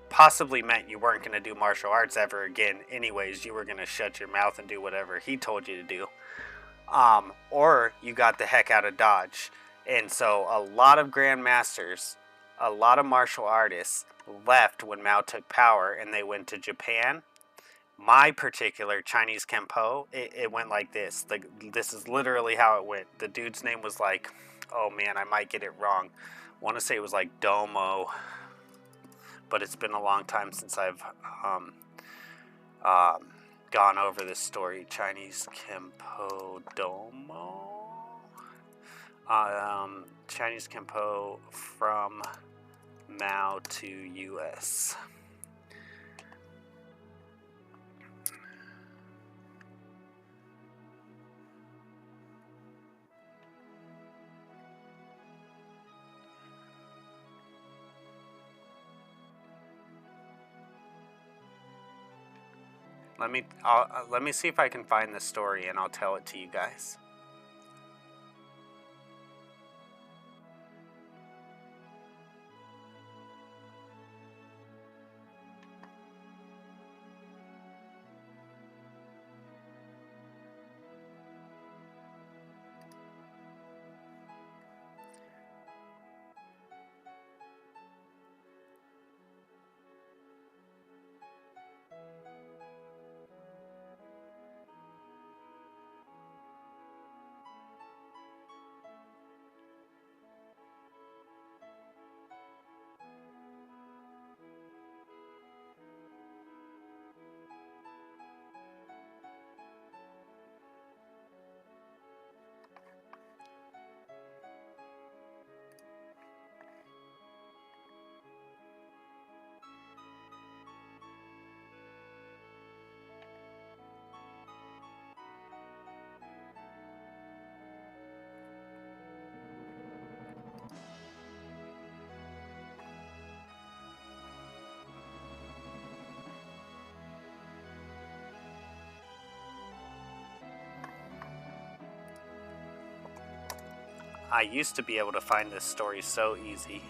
possibly meant you weren't going to do martial arts ever again anyways. You were going to shut your mouth and do whatever he told you to do. Or you got the heck out of Dodge. And so a lot of grandmasters, a lot of martial artists left when Mao took power and they went to Japan. My particular Chinese Kempo, it went like this. This is literally how it went. The dude's name was like, oh man, I might get it wrong. I want to say it was like Domo, but it's been a long time since I've gone over this story. Chinese Kempo Domo. Chinese Kempo from Mao to U.S. Let me see if I can find the story, and I'll tell it to you guys. I used to be able to find this story so easy.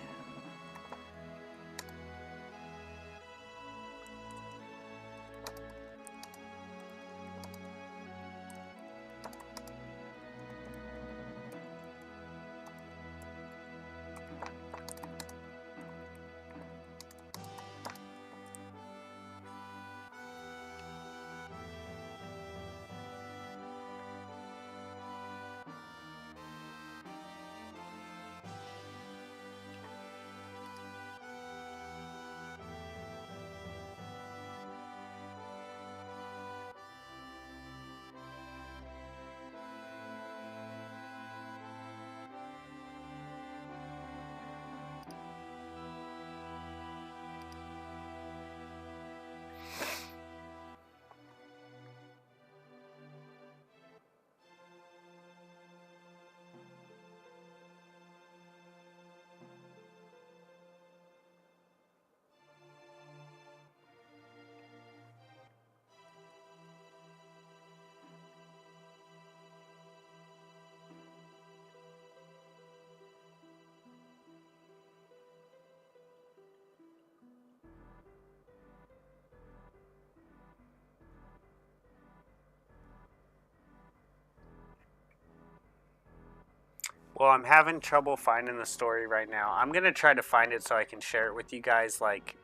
Well, I'm having trouble finding the story right now. I'm gonna try to find it so I can share it with you guys, like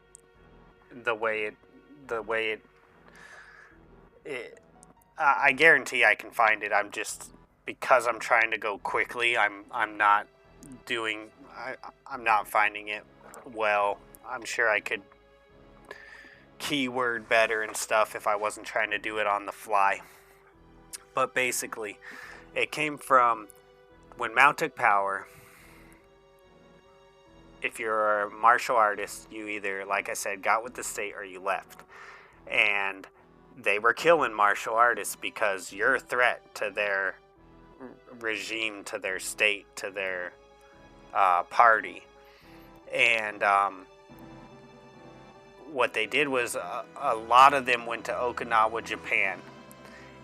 the way it I guarantee I can find it. I'm just, because I'm trying to go quickly. I'm not doing. I'm not finding it well. I'm sure I could keyword better and stuff if I wasn't trying to do it on the fly. But basically, it came from when Mao took power. If you're a martial artist, you either, like I said, got with the state or you left. And they were killing martial artists because you're a threat to their regime, to their state, to their party. And what they did was a lot of them went to Okinawa, Japan.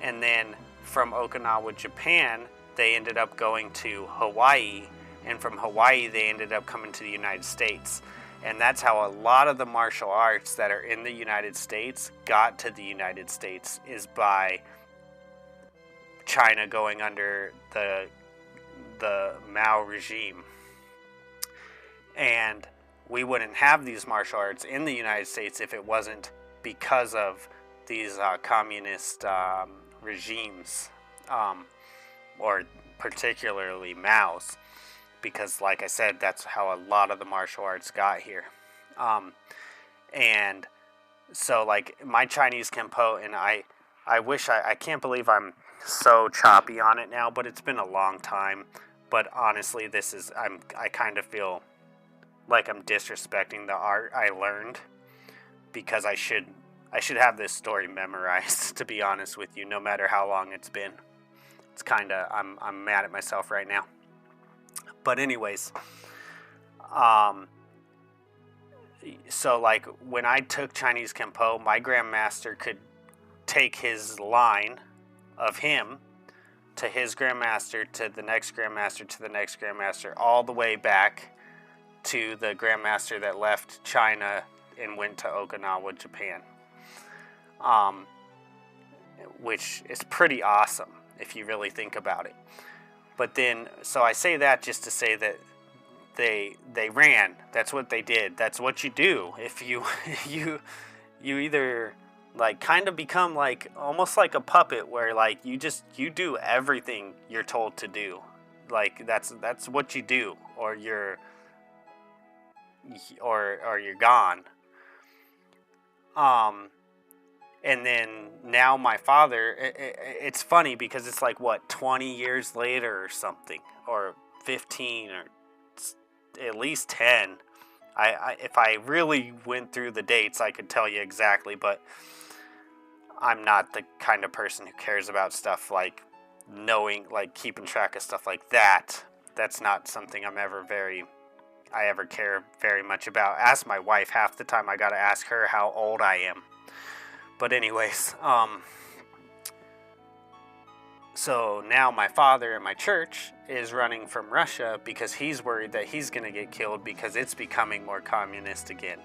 And then from Okinawa, Japan, they ended up going to Hawaii. And from Hawaii, they ended up coming to the United States. And that's how a lot of the martial arts that are in the United States got to the United States, is by China going under the Mao regime. And we wouldn't have these martial arts in the United States if it wasn't because of these communist regimes, or particularly Mao's. Because, like I said, that's how a lot of the martial arts got here. And so, like, my Chinese Kenpo, and I wish, I can't believe I'm so choppy on it now, but it's been a long time. But honestly, I kind of feel like I'm disrespecting the art I learned, because I should have this story memorized, to be honest with you, no matter how long it's been. It's kind of, I'm mad at myself right now. But anyways, so like when I took Chinese Kenpo, my grandmaster could take his line of him to his grandmaster, to the next grandmaster, to the next grandmaster, all the way back to the grandmaster that left China and went to Okinawa, Japan. Which is pretty awesome if you really think about it. But then, so I say that just to say that they ran. That's what they did. That's what you do. If you either like kind of become like almost like a puppet, where like you do everything you're told to do. Like that's what you do, or you're gone. And then now my father, it's funny because it's like, what, 20 years later or something, or 15, or at least 10. If I really went through the dates, I could tell you exactly, but I'm not the kind of person who cares about stuff like knowing, like keeping track of stuff like that. That's not something I ever care very much about. Ask my wife. Half the time I gotta ask her how old I am. But anyways, So now my father in my church is running from Russia because he's worried that he's going to get killed because it's becoming more communist again.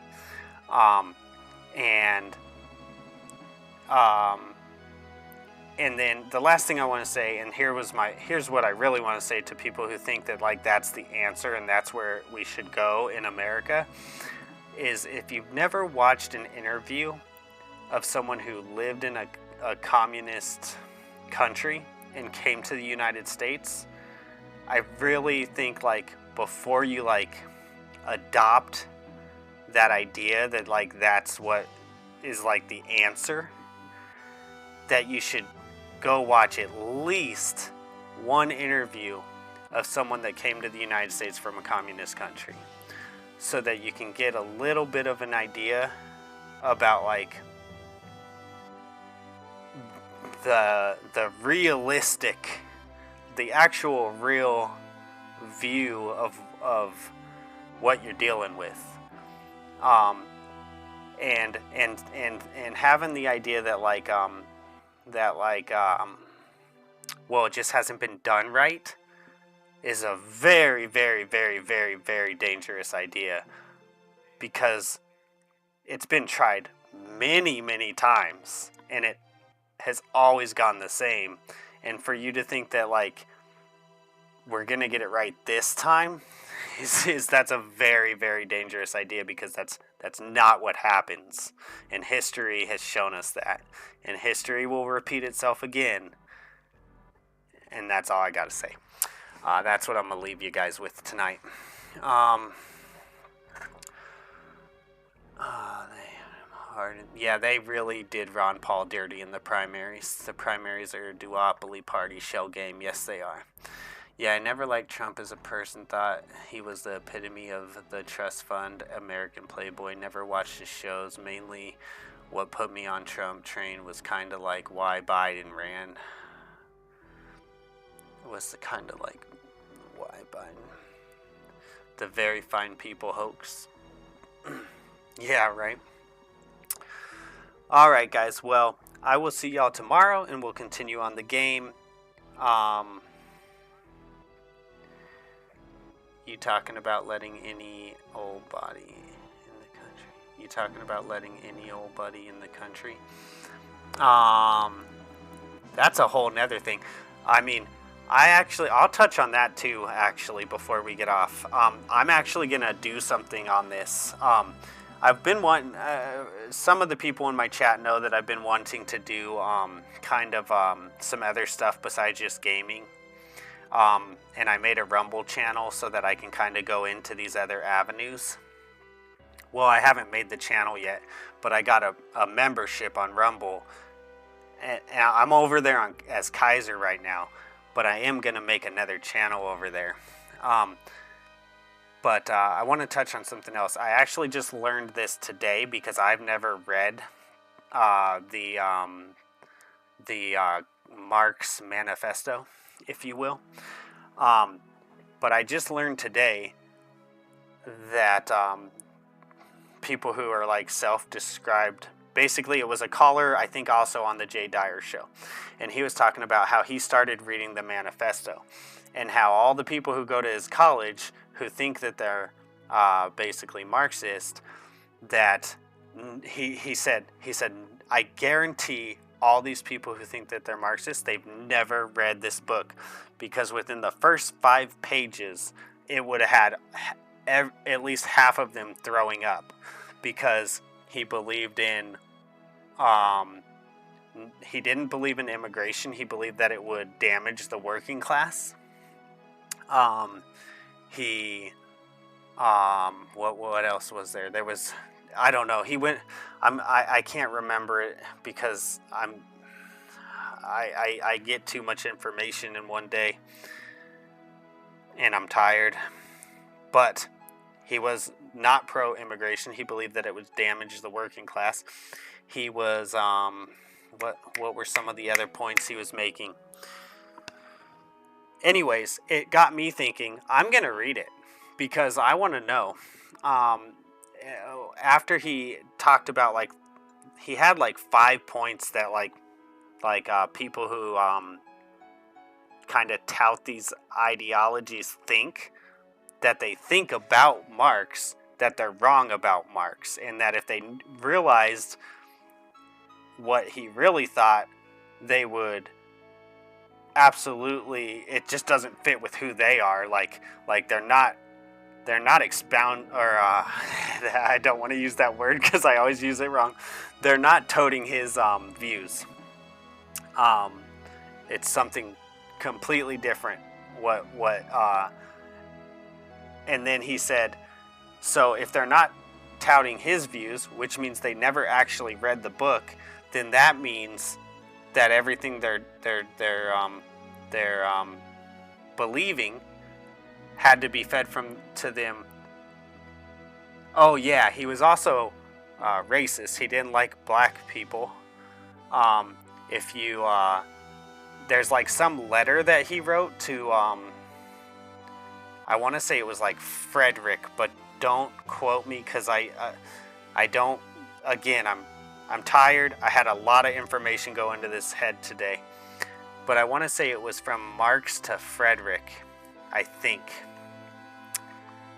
And then the last thing I want to say, and here's what I really want to say to people who think that like that's the answer and that's where we should go in America, is if you've never watched an interview of someone who lived in a communist country and came to the United States, I really think like before you like adopt that idea that like that's what is like the answer, that you should go watch at least one interview of someone that came to the United States from a communist country, so that you can get a little bit of an idea about like the realistic, the actual real view of what you're dealing with, and having the idea that like well, it just hasn't been done right is a very, very, very, very, very dangerous idea, because it's been tried many, many times and it has always gone the same. And for you to think that like we're gonna get it right this time is that's a very, very dangerous idea, because that's not what happens, and history has shown us that, and history will repeat itself again. And that's all I gotta say. That's what I'm gonna leave you guys with tonight. Yeah, they really did Ron Paul dirty in the primaries. The primaries are a duopoly party shell game. Yes, they are. Yeah, I never liked Trump as a person. Thought he was the epitome of the trust fund American playboy. Never watched his shows. Mainly what put me on Trump train was kind of like why Biden ran. It was the kind of like why Biden. The very fine people hoax. Yeah, right. Alright guys, well, I will see y'all tomorrow and we'll continue on the game. You talking about letting any old body in the country? You talking about letting any old buddy in the country? That's a whole nother thing. I mean, I'll touch on that too, actually, before we get off. I'm actually gonna do something on this. I've been wanting, some of the people in my chat know that I've been wanting to do some other stuff besides just gaming. And I made a Rumble channel so that I can kind of go into these other avenues. Well, I haven't made the channel yet, but I got a membership on Rumble. And I'm over there as Kaiser right now, but I am going to make another channel over there. But I want to touch on something else. I actually just learned this today because I've never read the Marx Manifesto, if you will. But I just learned today that people who are like self-described, basically it was a caller, I think also on the Jay Dyer show, and he was talking about how he started reading the manifesto and how all the people who go to his college who think that they're basically Marxist, that he said, I guarantee all these people who think that they're Marxist, they've never read this book, because within the first 5 pages, it would have had at least half of them throwing up, because he believed in, he didn't believe in immigration. He believed that it would damage the working class. What else was there? There was, I don't know. He went, I can't remember it because I get too much information in one day and I'm tired. But he was not pro-immigration. He believed that it would damage the working class. He was, what were some of the other points he was making? Anyways, it got me thinking, I'm going to read it because I want to know. After he talked about, like, he had like 5 points that like people who kind of tout these ideologies think that they think about Marx, that they're wrong about Marx, and that if they realized what he really thought, they would absolutely, it just doesn't fit with who they are. Like they're not expound, or I don't want to use that word because I always use it wrong. They're not toting his views. It's something completely different. And then he said, so if they're not touting his views, which means they never actually read the book, then that means that everything they're believing had to be fed to them. Oh yeah, he was also racist. He didn't like black people. If you there's like some letter that he wrote to I want to say it was like Frederick, but don't quote me because I don't. Again, I'm tired. I had a lot of information go into this head today, but I want to say it was from Marx to Frederick, I think.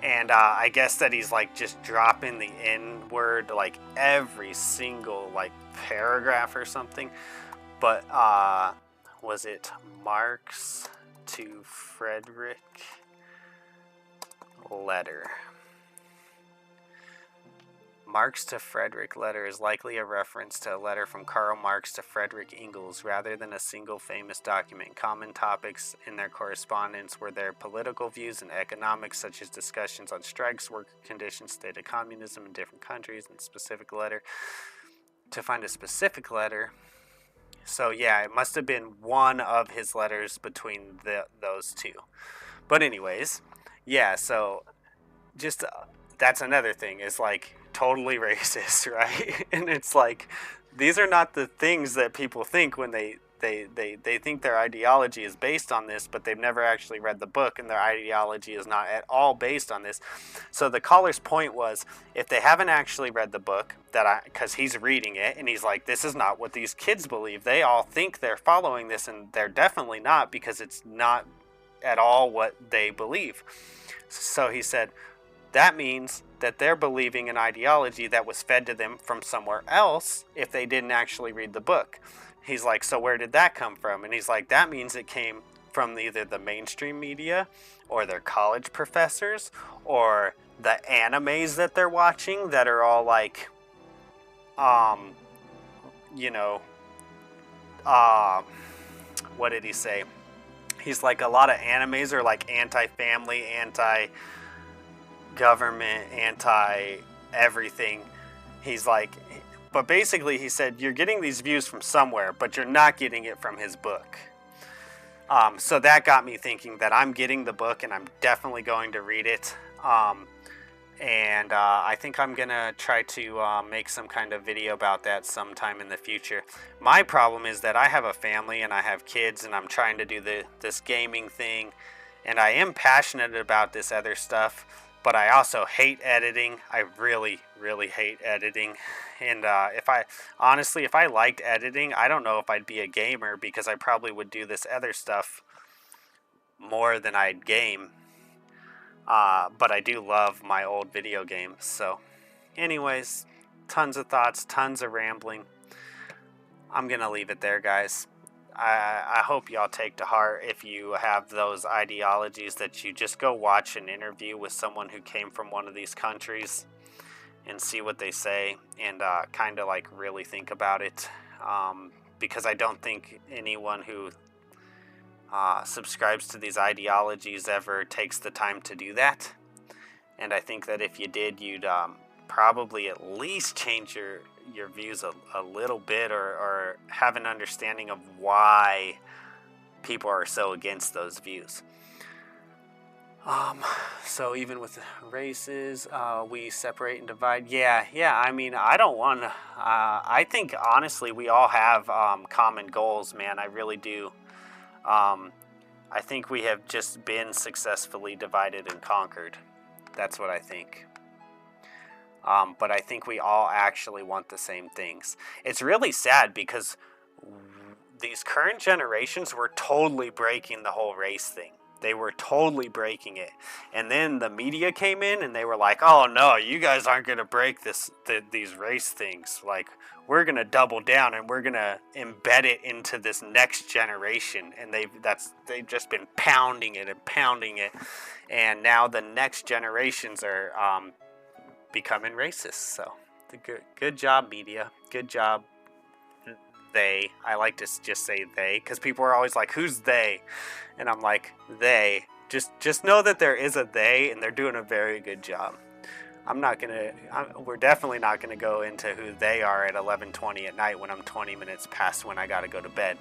And I guess that he's like just dropping the N word like every single like paragraph or something. But was it Marx to Frederick letter? Marx to Frederick letter is likely a reference to a letter from Karl Marx to Friedrich Engels rather than a single famous document. Common topics in their correspondence were their political views and economics, such as discussions on strikes, worker conditions, state of communism in different countries, and specific letter. To find a specific letter, so yeah, it must have been one of his letters between those two. But anyways, yeah, so just that's another thing. It's like totally racist, right? And it's like these are not the things that people think when they think their ideology is based on this, but they've never actually read the book, and their ideology is not at all based on this. So the caller's point was, if they haven't actually read the book, because he's reading it, and he's like, this is not what these kids believe. They all think they're following this, and they're definitely not, because it's not at all what they believe. So he said, that means that they're believing an ideology that was fed to them from somewhere else if they didn't actually read the book. He's like, so where did that come from? And he's like, that means it came from either the mainstream media or their college professors or the animes that they're watching that are all like, what did he say? He's like, a lot of animes are like anti-family, anti-government, anti-everything. He's like, but basically he said, you're getting these views from somewhere, but you're not getting it from his book. So that got me thinking that I'm getting the book and I'm definitely going to read it. And I think I'm going to try to make some kind of video about that sometime in the future. My problem is that I have a family and I have kids, and I'm trying to do this gaming thing. And I am passionate about this other stuff, but I also hate editing. I really, really hate editing. And if I liked editing, I don't know if I'd be a gamer, because I probably would do this other stuff more than I'd game. But I do love my old video games. So anyways, tons of thoughts, tons of rambling. I'm going to leave it there, guys. I hope y'all take to heart, if you have those ideologies, that you just go watch an interview with someone who came from one of these countries and see what they say, and kind of like really think about it. Because I don't think anyone who subscribes to these ideologies ever takes the time to do that. And I think that if you did, you'd probably at least change your views a little bit, or have an understanding of why people are so against those views. So even with races, we separate and divide. Yeah, I mean, I don't want to, I think honestly we all have common goals, man. I really do. I think we have just been successfully divided and conquered. That's what I think. But I think we all actually want the same things. It's really sad, because these current generations were totally breaking the whole race thing. They were totally breaking it. And then the media came in and they were like, oh no, you guys aren't going to break these race things. Like, we're going to double down and we're going to embed it into this next generation. And they've just been pounding it and pounding it. And now the next generations are becoming racist. So good job, media. Good job. They. I like to just say they, because people are always like, who's they? And I'm like, they. Just know that there is a they, and they're doing a very good job. We're definitely not gonna go into who they are at 11:20 at night when I'm 20 minutes past when I gotta go to bed.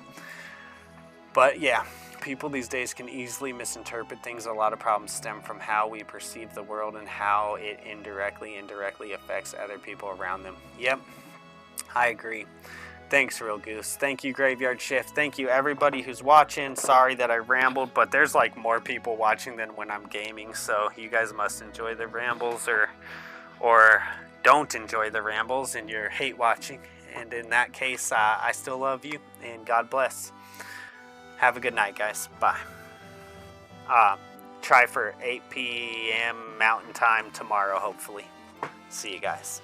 But yeah, people these days can easily misinterpret things. A lot of problems stem from how we perceive the world and how it indirectly affects other people around them. Yep, I agree. Thanks, Real Goose. Thank you, Graveyard Shift. Thank you, everybody who's watching. Sorry that I rambled, but there's like more people watching than when I'm gaming, so you guys must enjoy the rambles or don't enjoy the rambles and you're hate watching. And in that case, I still love you, and God bless. Have a good night, guys. Bye. Try for 8 p.m. Mountain Time tomorrow, hopefully. See you guys.